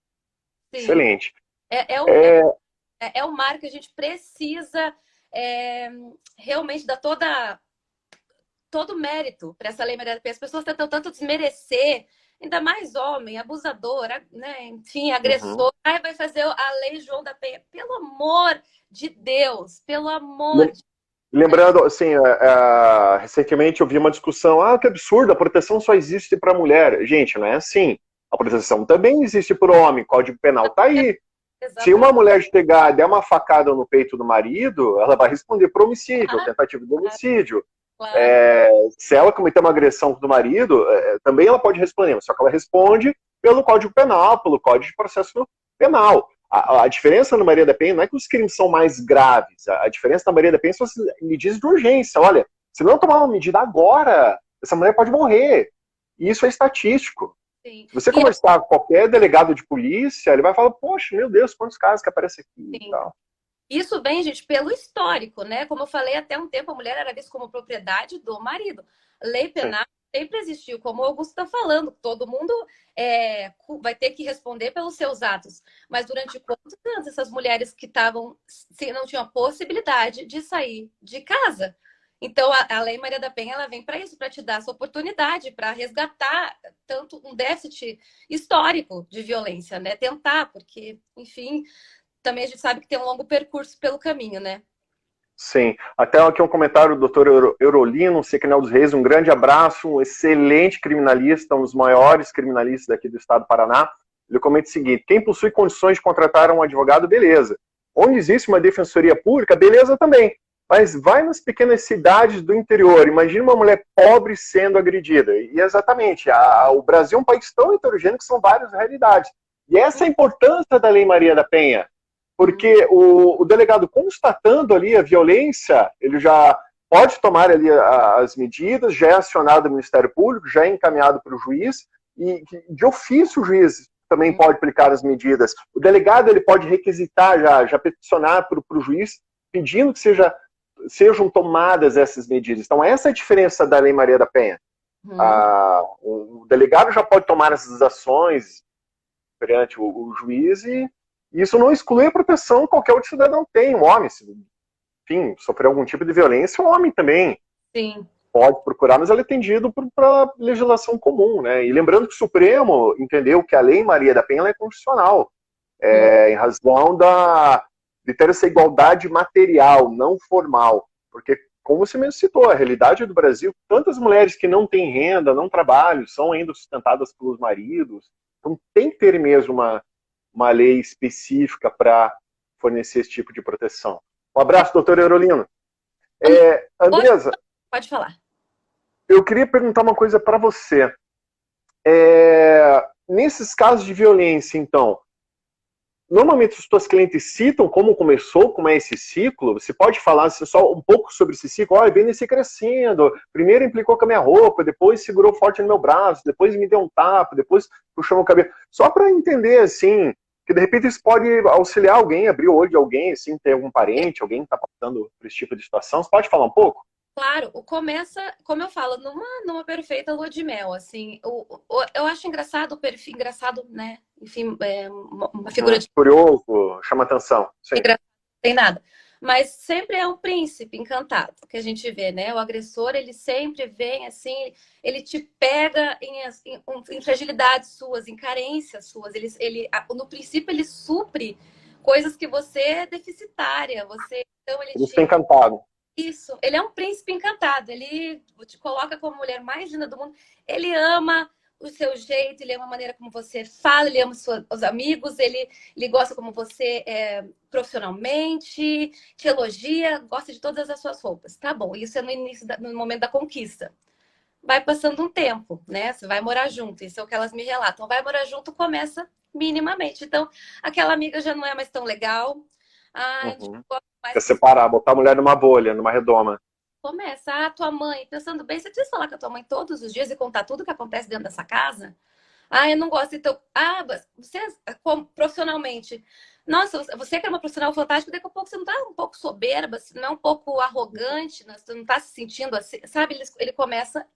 Sim. Excelente. É o marco que a gente precisa realmente dar todo o mérito para essa Lei Maria da Penha. As pessoas tentam tanto desmerecer, ainda mais homem, abusador, né? Enfim, agressor. Aí vai fazer a Lei João da Penha. Pelo amor de Deus, pelo amor de Lembrando, assim, recentemente eu vi uma discussão, que absurdo, a proteção só existe para mulher. Gente, não é assim. A proteção também existe para o homem, o Código Penal está aí. Exatamente. Se uma mulher chegar e der uma facada no peito do marido, ela vai responder por homicídio, tentativa de homicídio. Claro. Se ela cometer uma agressão do marido, também ela pode responder, só que ela responde pelo Código Penal, pelo Código de Processo Penal. A diferença na Maria da Penha não é que os crimes são mais graves. A diferença na Maria da Penha são as medidas de urgência. Olha, se não tomar uma medida agora, essa mulher pode morrer. E isso é estatístico. Sim. Se você conversar com qualquer delegado de polícia, ele vai falar, poxa, meu Deus, quantos casos que aparecem aqui e tal. Isso vem, gente, pelo histórico, né? Como eu falei, até um tempo a mulher era vista como propriedade do marido. Lei penal sempre existiu, como o Augusto está falando, todo mundo vai ter que responder pelos seus atos. Mas durante quantos anos essas mulheres que não tinham a possibilidade de sair de casa? Então, a Lei Maria da Penha ela vem para isso, para te dar essa oportunidade, para resgatar tanto um déficit histórico de violência, né? Tentar, porque, enfim, também a gente sabe que tem um longo percurso pelo caminho, né? Sim. Até aqui um comentário do doutor Eurolino, Sequinel dos Reis, um grande abraço, um excelente criminalista, um dos maiores criminalistas daqui do estado do Paraná. Ele comenta o seguinte, quem possui condições de contratar um advogado, beleza. Onde existe uma defensoria pública, beleza também. Mas vai nas pequenas cidades do interior, imagina uma mulher pobre sendo agredida. E exatamente, o Brasil é um país tão heterogêneo que são várias realidades. E essa é a importância da Lei Maria da Penha. Porque o delegado, constatando ali a violência, ele já pode tomar ali as medidas, já é acionado o Ministério Público, já é encaminhado para o juiz, e de ofício o juiz também pode aplicar as medidas. O delegado ele pode requisitar, já peticionar para o juiz, pedindo que sejam tomadas essas medidas. Então essa é a diferença da Lei Maria da Penha. O delegado já pode tomar essas ações perante o juiz e isso não exclui a proteção que qualquer outro cidadão tem. Um homem, se, enfim, sofrer algum tipo de violência, o homem também pode procurar, mas ele é atendido para legislação comum, né? E lembrando que o Supremo entendeu que a Lei Maria da Penha é constitucional, em razão de ter essa igualdade material, não formal. Porque, como você mesmo citou, a realidade do Brasil, tantas mulheres que não têm renda, não trabalham, são ainda sustentadas pelos maridos, então tem que ter mesmo uma lei específica para fornecer esse tipo de proteção. Um abraço, doutor Eurolino. Andresa, pode falar. Eu queria perguntar uma coisa para você. Nesses casos de violência, então, normalmente as tuas clientes citam como começou, como é esse ciclo. Você pode falar assim, só um pouco sobre esse ciclo? Olha, vem nesse crescendo. Primeiro implicou com a minha roupa, depois segurou forte no meu braço, depois me deu um tapa, depois puxou meu cabelo. Só para entender, assim, que de repente isso pode auxiliar alguém, abrir o olho de alguém, assim, tem algum parente, alguém que está passando por esse tipo de situação. Você pode falar um pouco? Claro, o começa, como eu falo, numa perfeita lua de mel, assim. Eu acho engraçado o perfil, engraçado, né? Enfim, uma figura de Curioso, chama atenção. Sim. engraçado, não tem nada. Mas sempre é um príncipe encantado que a gente vê, né? O agressor, ele sempre vem assim, ele te pega em fragilidades suas, em carências suas. No princípio, ele supre coisas que você é deficitária. Então, ele Por isso tem te encantado. Isso, ele é um príncipe encantado. Ele te coloca como a mulher mais linda do mundo. Ele ama o seu jeito, ele ama a maneira como você fala, ele ama os amigos, ele gosta como você é profissionalmente, te elogia, gosta de todas as suas roupas. Tá bom, isso é no início, no momento da conquista. Vai passando um tempo, né? Você vai morar junto, isso é o que elas me relatam. Vai morar junto, começa minimamente. Então, aquela amiga já não é mais tão legal. Ah, a gente Uhum. gosta mais É que separar, botar a mulher numa bolha, numa redoma. começa. Ah, tua mãe, pensando bem, você precisa falar com a tua mãe todos os dias e contar tudo que acontece dentro dessa casa? Ah, eu não gosto. Então, você profissionalmente. Nossa, você que é uma profissional fantástica, daqui a pouco você não tá um pouco soberba, você não é um pouco arrogante, você não tá se sentindo assim, sabe? Ele começa,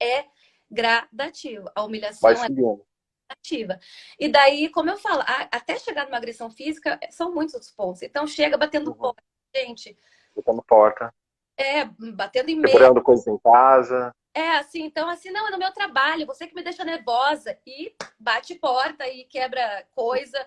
gradativo. A Vai humilhação é subindo. gradativa. E daí, como eu falo, até chegar numa agressão física, são muitos os pontos. Então, chega batendo Uhum. porta, gente. Botando porta. Batendo e-mail. Quebrando coisas em casa. Assim, então, assim, não, é no meu trabalho, você que me deixa nervosa. E bate porta e quebra coisa.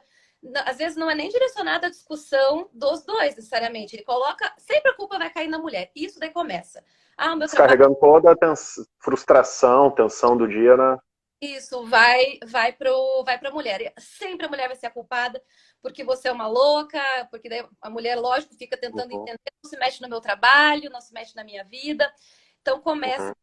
Às vezes não é nem direcionada a discussão dos dois, necessariamente. Ele coloca, sempre a culpa vai cair na mulher. Isso daí começa. Ah, o meu trabalho. Descarregando toda a frustração, tensão do dia, né? Isso, vai pra mulher. Sempre a mulher vai ser a culpada, porque você é uma louca, porque daí a mulher, lógico, fica tentando Uhum, entender, não se mexe no meu trabalho, não se mexe na minha vida. Então começa uhum.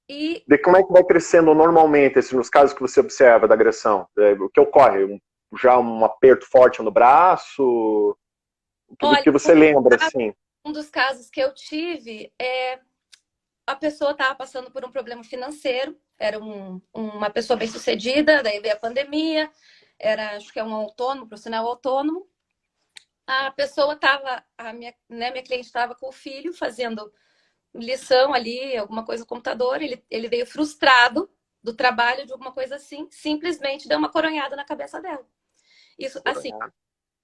e De como é que vai crescendo normalmente, assim, nos casos que você observa da agressão? O que ocorre? Já um aperto forte no braço? Do olha, que você lembra, assim? um dos casos que eu tive a pessoa estava passando por um problema financeiro, era uma pessoa bem-sucedida, daí veio a pandemia, acho que é um autônomo, profissional autônomo. A pessoa estava, minha cliente estava com o filho fazendo lição ali, alguma coisa no computador, ele veio frustrado do trabalho, de alguma coisa assim, simplesmente deu uma coronhada na cabeça dela. Isso, assim, Coronhada.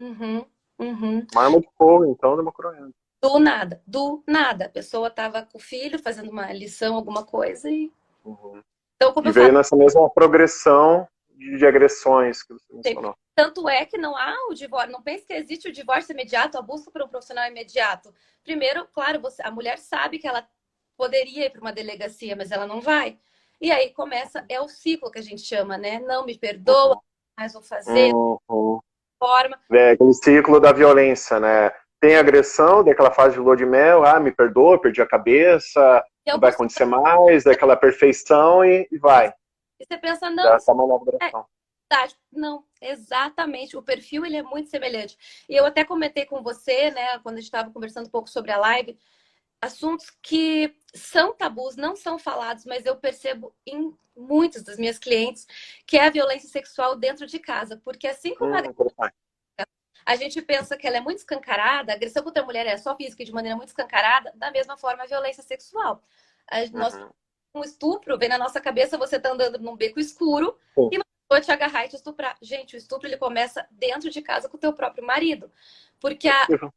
uhum, uhum. Uma arma de fogo, então, de uma coronhada. Do nada, do nada. A pessoa estava com o filho fazendo uma lição, alguma coisa, e Uhum. então, como E eu falo, veio nessa mesma progressão de agressões que você mencionou. tanto é que não há o divórcio, não pense que existe o divórcio imediato, a busca por um profissional imediato. Primeiro, claro, a mulher sabe que ela poderia ir para uma delegacia, mas ela não vai. E aí começa, é o ciclo que a gente chama, né? Não me perdoa, mas vou fazer, Uhum. forma. É aquele ciclo da violência, né? Tem agressão, daquela fase de lua de mel, me perdoa, perdi a cabeça, E não vai acontecer mais, daquela perfeição e vai. e você pensa, não, Já tá uma nova é direção. verdade. Não, exatamente. O perfil ele é muito semelhante. E eu até comentei com você, né, quando a gente estava conversando um pouco sobre a live, assuntos que são tabus, não são falados, mas eu percebo em muitas das minhas clientes que é a violência sexual dentro de casa, porque assim como Interessante. a gente pensa que ela é muito escancarada, a agressão contra a mulher é só física e de maneira muito escancarada, da mesma forma a violência sexual. Nós, Uhum. um estupro vem na nossa cabeça, você tá andando num beco escuro Sim. e uma pessoa te agarrar e te estuprar. Gente, o estupro ele começa dentro de casa com o teu próprio marido, porque É possível.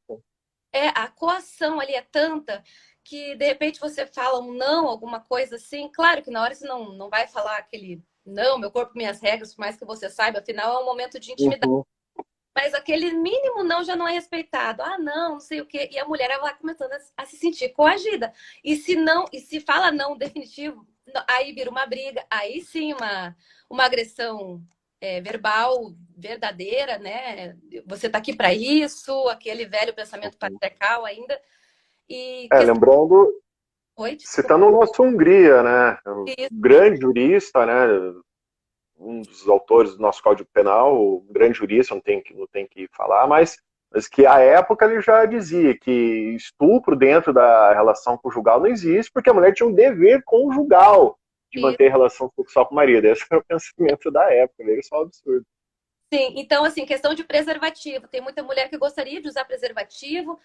a coação ali é tanta que de repente você fala um não, alguma coisa assim. Claro que na hora você não vai falar aquele não, meu corpo, minhas regras, por mais que você saiba, afinal é um momento de intimidade. Uhum. Mas aquele mínimo não já não é respeitado. Ah, não sei o quê. E a mulher ela vai começando a se sentir coagida. E se não, e se fala não definitivo, aí vira uma briga, aí sim uma agressão verbal verdadeira, né? Você tá aqui para isso, aquele velho pensamento Uhum. patriarcal ainda. E Lembrando, Oi, desculpa. citando o nosso Hungria, né? Um grande jurista, né? um dos autores do nosso Código Penal, um grande jurista, não tem que falar, mas que à época ele já dizia que estupro dentro da relação conjugal não existe, porque a mulher tinha um dever conjugal de E, manter relação sexual com o marido. Esse era o pensamento da época, ele só um absurdo. sim, então, assim, questão de preservativo. Tem muita mulher que gostaria de usar preservativo,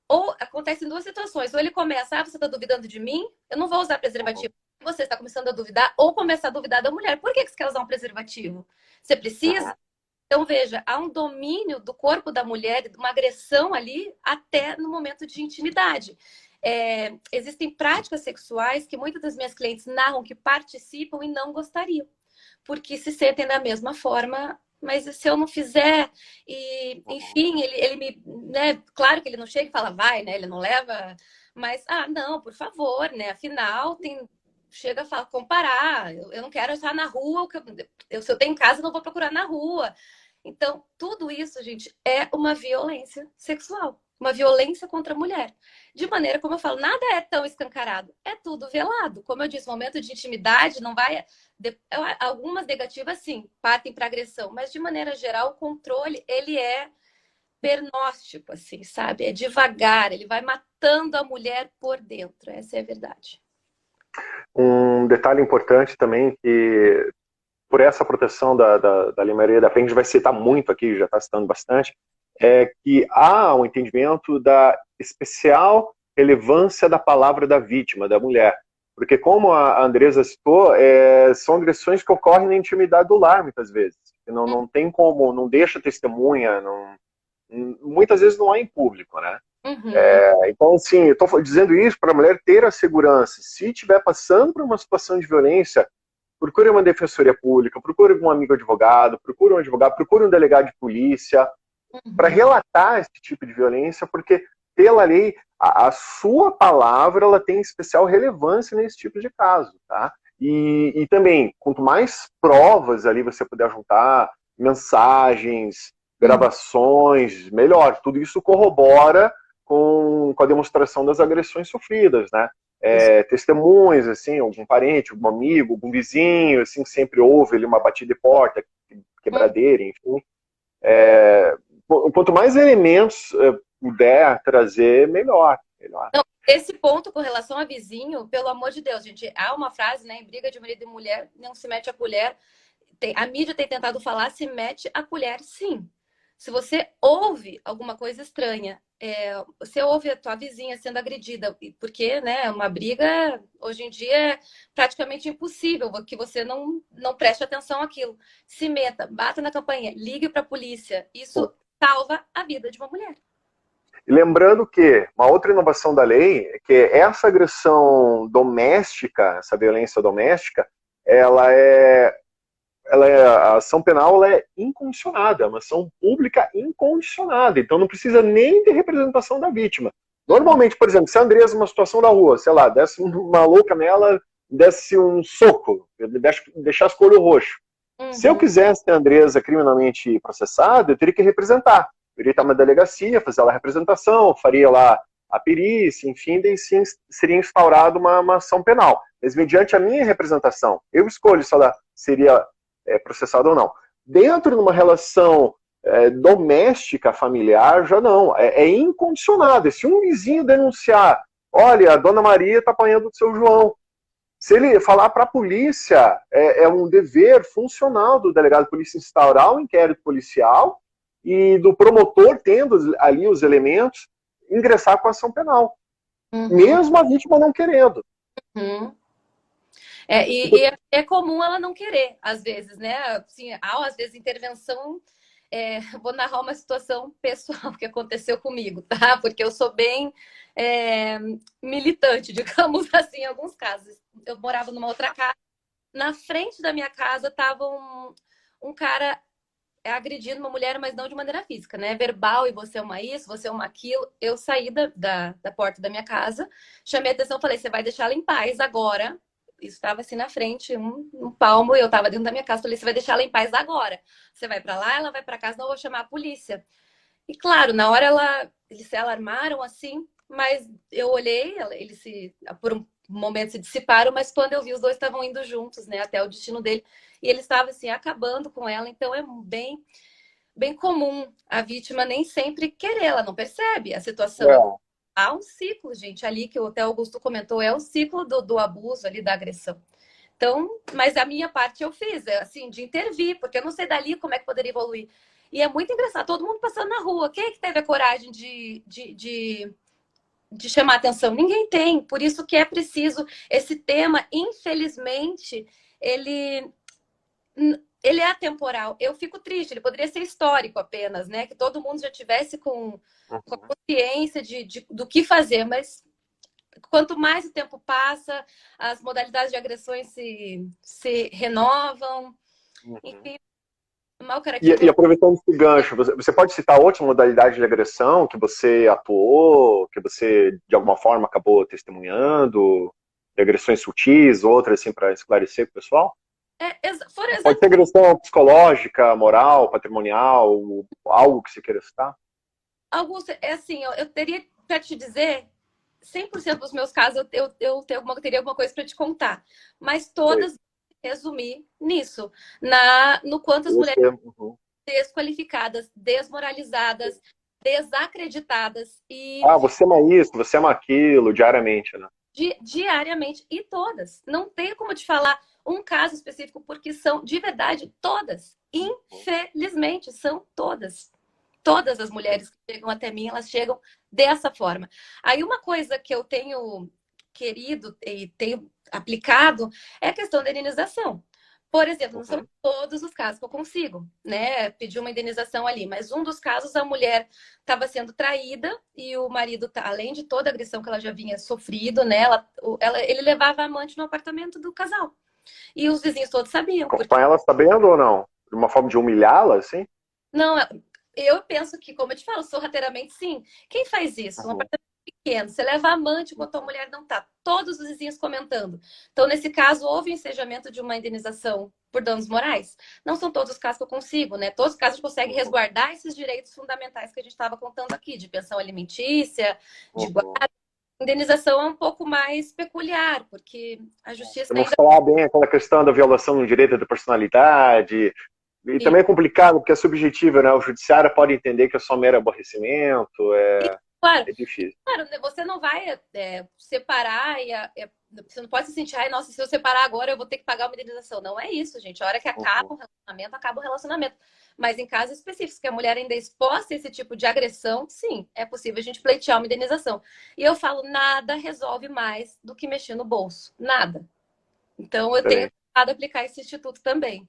ou acontece em duas situações. Ou ele começa, você está duvidando de mim? Eu não vou usar preservativo. Você está começando a duvidar, ou começar a duvidar da mulher. Por que você quer usar um preservativo? Você precisa? Então, veja, há um domínio do corpo da mulher, uma agressão ali, até no momento de intimidade. Existem práticas sexuais que muitas das minhas clientes narram que participam e não gostariam, porque se sentem da mesma forma. Mas se eu não fizer, e enfim, ele me. Né, claro que ele não chega e fala, vai, né? Ele não leva. Mas, não, por favor, né? Afinal, chega a falar, comparar. Eu não quero estar na rua, se eu tenho em casa, eu não vou procurar na rua. Então, tudo isso, gente, é uma violência sexual, uma violência contra a mulher. De maneira, como eu falo, nada é tão escancarado, é tudo velado. Como eu disse, momento de intimidade não vai. Algumas negativas, sim, partem para agressão, mas de maneira geral, o controle, ele é pernóstico, assim, sabe? É devagar, ele vai matando a mulher por dentro, essa é a verdade. Um detalhe importante também, que por essa proteção da Lei Maria da Penha, a gente vai citar muito aqui, já está citando bastante, é que há um entendimento da especial relevância da palavra da vítima, da mulher. Porque, como a Andresa citou, são agressões que ocorrem na intimidade do lar, muitas vezes. Não tem como, não deixa testemunha, muitas vezes não é em público, né? Uhum. Então, assim, eu estou dizendo isso para a mulher ter a segurança. Se estiver passando por uma situação de violência, procure uma defensoria pública, procure um amigo advogado, procure um advogado, procure um delegado de polícia, para Uhum. relatar esse tipo de violência, porque pela lei, a sua palavra ela tem especial relevância nesse tipo de caso, tá? E também, quanto mais provas ali você puder juntar, mensagens, Uhum. gravações, melhor. Tudo isso corrobora com a demonstração das agressões sofridas, né? Testemunhas, assim, algum parente, algum amigo, algum vizinho, assim, sempre houve ali uma batida de porta, quebradeira, enfim. Quanto mais elementos puder trazer, melhor. Não, esse ponto com relação a vizinho, pelo amor de Deus, gente, há uma frase, né? Em briga de marido e mulher, não se mete a colher. A mídia tem tentado falar, se mete a colher, sim. Se você ouve alguma coisa estranha, você ouve a tua vizinha sendo agredida, porque, né, uma briga hoje em dia é praticamente impossível que você não preste atenção àquilo. Se meta, bata na campainha, ligue para a polícia. Isso salva a vida de uma mulher. E lembrando que uma outra inovação da lei é que essa agressão doméstica, essa violência doméstica, ela é, a ação penal ela é incondicionada, é uma ação pública incondicionada, então não precisa nem de representação da vítima. Uhum. Normalmente, por exemplo, se a Andresa, numa situação da rua, sei lá, desse uma louca nela, desse um soco, deixasse o olho roxo. Se eu Uhum. quisesse ter a Andresa criminalmente processada, eu teria que representar. Eu iria estar na delegacia, fazer lá a representação, faria lá a perícia, enfim, daí sim seria instaurada uma ação penal. Mas mediante a minha representação, eu escolho se ela seria processada ou não. Dentro de uma relação doméstica, familiar, já não. É incondicionado. Se um vizinho denunciar, olha, a dona Maria está apanhando do seu João, se ele falar para a polícia, é um dever funcional do delegado de polícia instaurar um inquérito policial e do promotor, tendo ali os elementos, ingressar com a ação penal. Uhum. Mesmo a vítima não querendo. Uhum. E é comum ela não querer, às vezes, né? Assim, há, às vezes, intervenção. Vou narrar uma situação pessoal que aconteceu comigo, tá? Porque eu sou bem é, militante, digamos assim, em alguns casos. Eu morava numa outra casa. Na frente da minha casa estava um cara agredindo uma mulher, mas não de maneira física, né? Verbal, e você é uma isso, você é uma aquilo. Eu saí da porta da minha casa, chamei a atenção, falei, você vai deixar ela em paz agora. Isso estava assim na frente, um palmo, e eu estava dentro da minha casa. Falei, você vai deixar ela em paz agora. Você vai para lá, ela vai para casa, não vou chamar a polícia. E claro, na hora eles se alarmaram assim, mas eu olhei, por um momento se dissiparam, mas quando eu vi os dois estavam indo juntos, né, até o destino dele. e ele estava assim acabando com ela. Então é bem comum a vítima nem sempre querer, ela não percebe a situação. É. Há um ciclo, gente, ali que até o Augusto comentou, é o ciclo do abuso ali, da agressão. Então, mas a minha parte eu fiz, assim, de intervir, porque eu não sei dali como é que poderia evoluir. E é muito engraçado, todo mundo passando na rua. Quem é que teve a coragem de chamar atenção? Ninguém tem. Por isso que é preciso esse tema, infelizmente, ele ele é atemporal. Eu fico triste, ele poderia ser histórico apenas, né? Que todo mundo já tivesse com a Uhum. consciência do que fazer, mas quanto mais o tempo passa, as modalidades de agressões se renovam, Uhum. enfim, mal E caratismo. aproveitando esse gancho, você pode citar outra modalidade de agressão que você atuou, que você de alguma forma acabou testemunhando, de agressões sutis, outras assim para esclarecer para o pessoal? Foram Pode ser agressão psicológica, moral, patrimonial, algo que você queira citar? Augusto, é assim, eu teria para te dizer, 100% dos meus casos eu teria alguma coisa para te contar, mas Sei. todas resumir nisso, no quanto as mulheres Uhum. desqualificadas, desmoralizadas, desacreditadas e Ah, você ama isso, você ama aquilo, diariamente, né? diariamente, e todas. Não tenho como te falar um caso específico, porque são, de verdade, todas. Uhum. Infelizmente, são todas. Todas as mulheres que chegam até mim, elas chegam dessa forma. Aí, uma coisa que eu tenho querido e tenho aplicado é a questão da indenização. Por exemplo, não são Uhum. todos os casos que eu consigo, né, pedir uma indenização ali, mas um dos casos a mulher estava sendo traída e o marido, além de toda a agressão que ela já vinha sofrido, né, ele levava a amante no apartamento do casal. E os vizinhos todos sabiam, porque Acompanha ela sabendo ou não? De uma forma de humilhá-la, assim? não, eu penso que, como eu te falo, sorrateiramente sim. Quem faz isso? Um Uhum. apartamento pequeno, você leva amante enquanto a mulher não tá. Todos os vizinhos comentando. Então, nesse caso, houve ensejamento de uma indenização por danos morais. Não são todos os casos que eu consigo, né? Todos os casos a gente consegue Uhum. resguardar esses direitos fundamentais que a gente estava contando aqui, de pensão alimentícia, de Uhum. guarda. Indenização é um pouco mais peculiar, porque a justiça ainda. Demonstrar bem aquela questão da violação do direito da personalidade. E também é complicado, porque é subjetivo, né? O judiciário pode entender que é só mero aborrecimento, Claro, é difícil. claro, né, você não vai separar você não pode se sentir, ai, nossa, se eu separar agora eu vou ter que pagar uma indenização. Não é isso, gente. A hora que Uhum. acaba o relacionamento. Mas em casos específicos que a mulher ainda é exposta a esse tipo de agressão, sim, é possível a gente pleitear uma indenização. E eu falo, nada resolve mais do que mexer no bolso. Nada. Então eu tenho Excelente, tentado aplicar esse instituto também.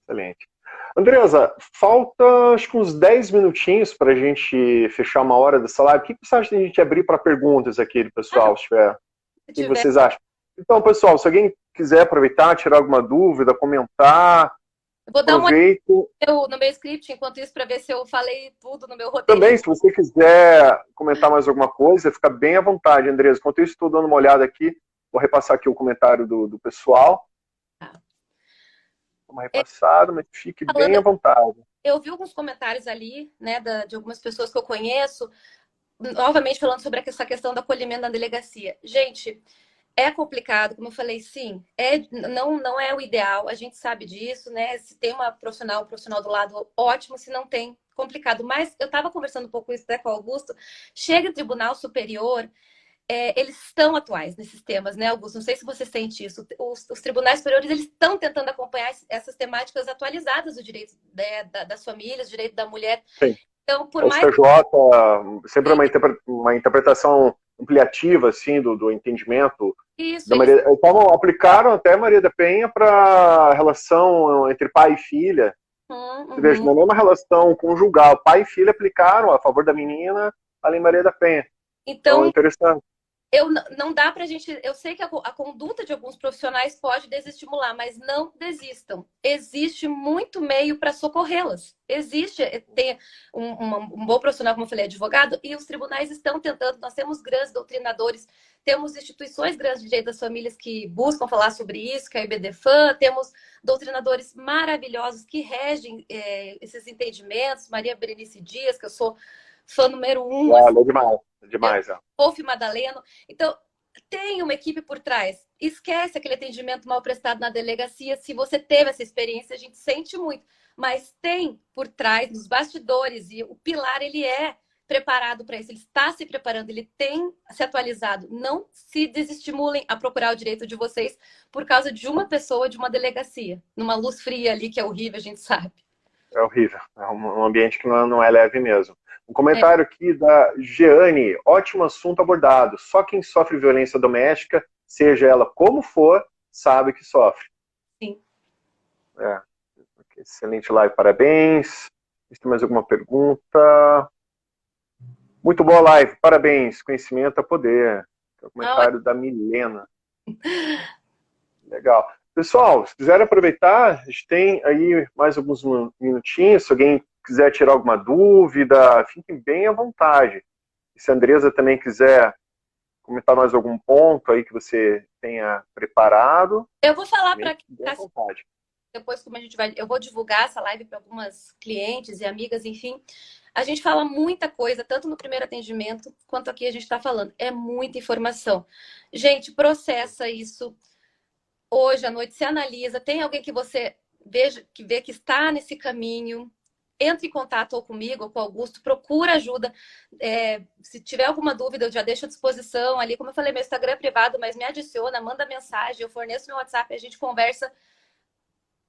excelente. Andresa, falta acho que uns 10 minutinhos para a gente fechar uma hora dessa live. O que você acha de a gente abrir para perguntas aqui do pessoal, se tiver? O Se que tiver, vocês acham? Então, pessoal, se alguém quiser aproveitar, tirar alguma dúvida, comentar, eu vou dar uma olhada aproveito. no meu script enquanto isso para ver se eu falei tudo no meu Também, roteirinho. se você quiser comentar mais alguma coisa, fica bem à vontade, Andresa. Enquanto isso, estou dando uma olhada aqui, vou repassar aqui o comentário do pessoal. Uma repassada, mas fique bem Falando, à vontade. eu vi alguns comentários ali, né, de algumas pessoas que eu conheço, novamente falando sobre essa questão do acolhimento na delegacia. Gente, é complicado, como eu falei, sim, não é o ideal, a gente sabe disso, né? Se tem um profissional do lado, ótimo, se não tem, complicado. Mas eu estava conversando um pouco isso até com o Augusto, chega o Tribunal Superior, eles estão atuais nesses temas, né, Augusto? Não sei se você sente isso. Os tribunais superiores eles estão tentando acompanhar essas temáticas atualizadas do direito, né, das famílias, do direito da mulher. Sim. Então, por O mais STJ sempre é uma interpretação ampliativa assim do entendimento isso, da eles. Maria. Então, aplicaram até Maria da Penha para a relação entre pai e filha. Você veja, Uhum. na mesma relação conjugal, pai e filha aplicaram a favor da menina a Lei Maria da Penha. Então, é Então, interessante. não dá pra gente. Eu sei que a conduta de alguns profissionais pode desestimular, mas não desistam. Existe muito meio para socorrê-las. Existe, tem um bom profissional, como eu falei, advogado, e os tribunais estão tentando. Nós temos grandes doutrinadores, temos instituições grandes de direito das famílias que buscam falar sobre isso, que é a IBDFAN, temos doutrinadores maravilhosos que regem esses entendimentos. Maria Berenice Dias, que eu sou fã número um, assim, Olha, é demais. É demais, é. Wolf Madaleno. Então, tem uma equipe por trás. esquece aquele atendimento mal prestado na delegacia. Se você teve essa experiência, a gente sente muito. Mas tem por trás, nos bastidores, e o pilar, ele é preparado para isso, ele está se preparando, ele tem se atualizado. Não se desestimulem a procurar o direito de vocês por causa de uma pessoa, de uma delegacia, numa luz fria ali, que é horrível, a gente sabe. É horrível. É um ambiente que não é leve mesmo. Um É, comentário aqui da Jeane. Ótimo assunto abordado. Só quem sofre violência doméstica, seja ela como for, sabe que sofre. sim. É. Excelente live, parabéns. Tem mais alguma pergunta? Muito boa live, parabéns. Conhecimento é poder. É o comentário da Milena. Legal. Pessoal, se quiserem aproveitar, a gente tem aí mais alguns minutinhos. Se alguém quiser tirar alguma dúvida, fiquem bem à vontade. E se a Andresa também quiser comentar mais algum ponto aí que você tenha preparado, Eu vou falar para quem bem à está vontade. depois, como a gente vai, eu vou divulgar essa live para algumas clientes e amigas, enfim. A gente fala muita coisa, tanto no primeiro atendimento quanto aqui a gente está falando. É muita informação. Gente, processa isso hoje à noite, se analisa. Tem alguém que você veja, que vê que está nesse caminho? Entre em contato ou comigo ou com o Augusto, procura ajuda. Se tiver alguma dúvida, eu já deixo à disposição ali. Como eu falei, meu Instagram é privado, mas me adiciona, manda mensagem, eu forneço meu WhatsApp, a gente conversa.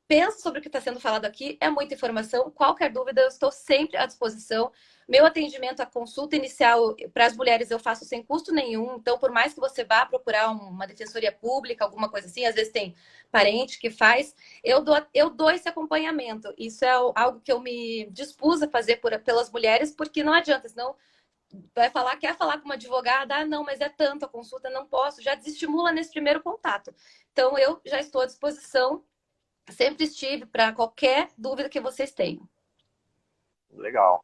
Pensa sobre o que está sendo falado aqui, é muita informação. Qualquer dúvida, eu estou sempre à disposição. Meu atendimento, a consulta inicial para as mulheres, eu faço sem custo nenhum. Então, por mais que você vá procurar uma defensoria pública, alguma coisa assim, às vezes tem parente que faz, eu dou esse acompanhamento. Isso é algo que eu me dispus a fazer pelas mulheres, porque não adianta, senão vai falar, quer falar com uma advogada, não, mas é tanto a consulta, não posso, já desestimula nesse primeiro contato. Então, eu já estou à disposição. Sempre estive para qualquer dúvida que vocês tenham. Legal.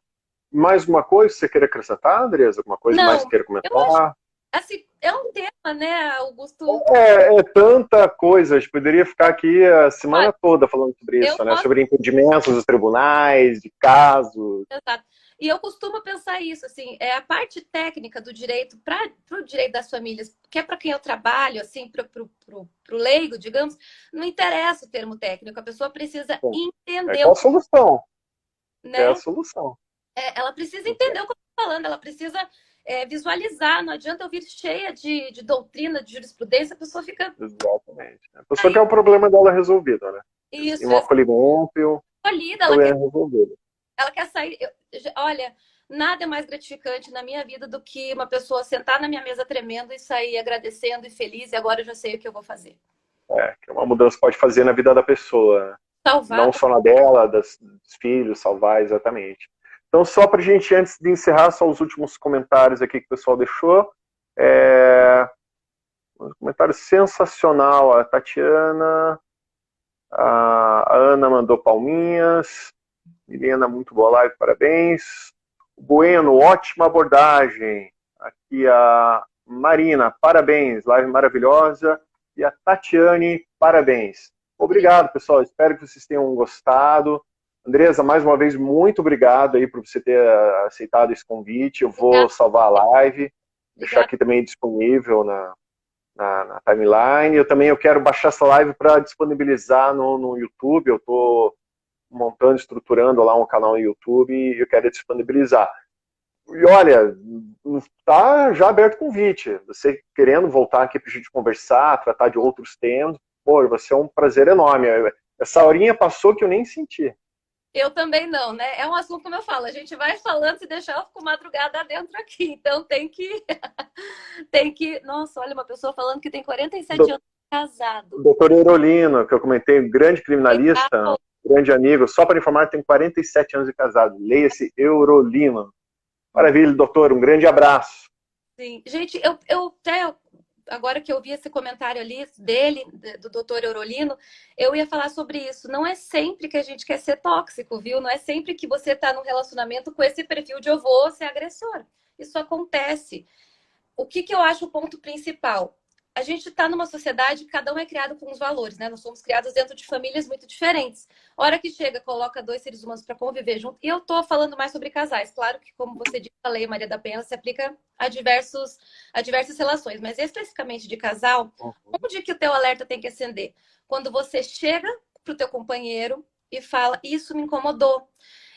Mais uma coisa que você queira acrescentar, Andresa? Alguma coisa mais que Não, queira eu acho comentar? assim, é um tema, né, Augusto? É tanta coisa, a gente poderia ficar aqui a semana Olha, toda falando sobre eu isso, né? posso. Sobre impedimentos dos tribunais, de casos. Exato. E eu costumo pensar isso, assim, é a parte técnica do direito para o direito das famílias, que é para quem eu trabalho, assim, para o leigo, digamos, não interessa o termo técnico, a pessoa precisa Bom, entender, qual a solução? É a né? solução. Ela precisa entender o que eu estou falando, ela precisa visualizar, não adianta eu vir cheia de doutrina, de jurisprudência, a pessoa fica Exatamente. A pessoa aí, quer o problema dela resolvido, né? E isso, um acolhimento e um escolhida, problema resolvido. ela quer sair. Olha, nada é mais gratificante na minha vida do que uma pessoa sentar na minha mesa tremendo e sair agradecendo e feliz, e agora eu já sei o que eu vou fazer. Que uma mudança pode fazer na vida da pessoa, né? Salvar. Não só na dela, dos filhos, salvar, exatamente. Então, só para a gente, antes de encerrar, só os últimos comentários aqui que o pessoal deixou. Um comentário sensacional. A Tatiana, a Ana mandou palminhas. Milena, muito boa live, parabéns. Bueno, ótima abordagem. Aqui a Marina, parabéns, live maravilhosa. E a Tatiane, parabéns. Obrigado, pessoal. Espero que vocês tenham gostado. Andresa, mais uma vez, muito obrigado aí por você ter aceitado esse convite. Eu vou salvar a live, deixar aqui também disponível na timeline. Eu quero baixar essa live para disponibilizar no YouTube. Eu estou montando, estruturando lá um canal no YouTube e eu quero disponibilizar. E olha, está já aberto o convite. Você querendo voltar aqui para a gente conversar, tratar de outros temas, pô, vai ser um prazer enorme. Essa horinha passou que eu nem senti. Eu também não, né? É um assunto, como eu falo, a gente vai falando, se deixar, eu fico madrugada dentro aqui. Então tem que. Tem que. Nossa, olha, uma pessoa falando que tem 47 anos casado. O doutor Eurolino, que eu comentei, um grande criminalista, um grande amigo, só para informar, tem 47 anos de casado. Leia-se Eurolino. Maravilha, doutor, um grande abraço. Sim, gente, eu até agora que eu vi esse comentário ali dele, do doutor Eurolino, eu ia falar sobre isso. Não é sempre que a gente quer ser tóxico, viu? Não é sempre que você está num relacionamento com esse perfil de eu vou ser agressor. Isso acontece. O que eu acho o ponto principal? a gente está numa sociedade que cada um é criado com os valores, né? Nós somos criados dentro de famílias muito diferentes. Hora que chega, coloca dois seres humanos para conviver junto. E eu estou falando mais sobre casais. Claro que, como você disse, a Lei Maria da Penha se aplica a diversas relações, mas especificamente de casal, onde que o teu alerta tem que acender? Quando você chega para o teu companheiro e fala, isso me incomodou.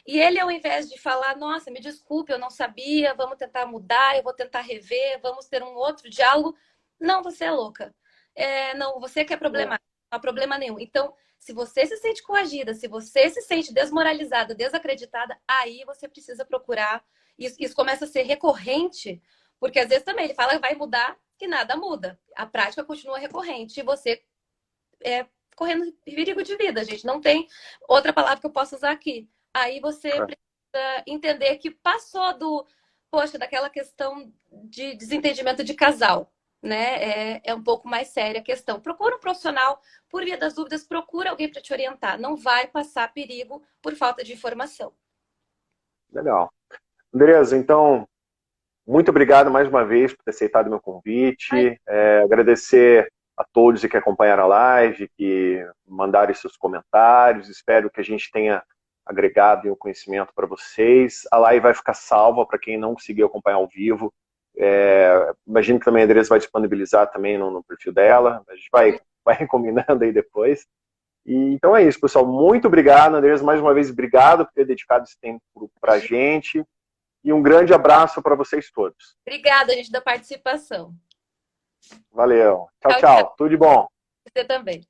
E ele, ao invés de falar, nossa, me desculpe, eu não sabia, vamos tentar mudar, eu vou tentar rever, vamos ter um outro diálogo. Não, você é louca. Não, você que é problemática, não há problema nenhum. Então, se você se sente coagida, se você se sente desmoralizada, desacreditada, aí você precisa procurar. Isso começa a ser recorrente, porque às vezes também ele fala que vai mudar e nada muda. A prática continua recorrente e você correndo perigo de vida, gente. Não tem outra palavra que eu possa usar aqui. Aí você precisa entender que passou daquela questão de desentendimento de casal, né? É um pouco mais séria a questão. Procura um profissional, por via das dúvidas, procura alguém para te orientar. Não vai passar perigo por falta de informação. Legal. Andresa, então, muito obrigado mais uma vez por ter aceitado meu convite. Agradecer a todos que acompanharam a live, que mandaram seus comentários. Espero que a gente tenha agregado o conhecimento para vocês. A live vai ficar salva para quem não conseguiu acompanhar ao vivo. Imagino que também a Andresa vai disponibilizar também no perfil dela. A gente vai combinando aí depois. Então é isso, pessoal. Muito obrigado, Andresa. Mais uma vez, obrigado por ter dedicado esse tempo para a gente. E um grande abraço para vocês todos. Obrigada, gente, da participação. Valeu. Tchau, tchau. Tudo de bom. Você também.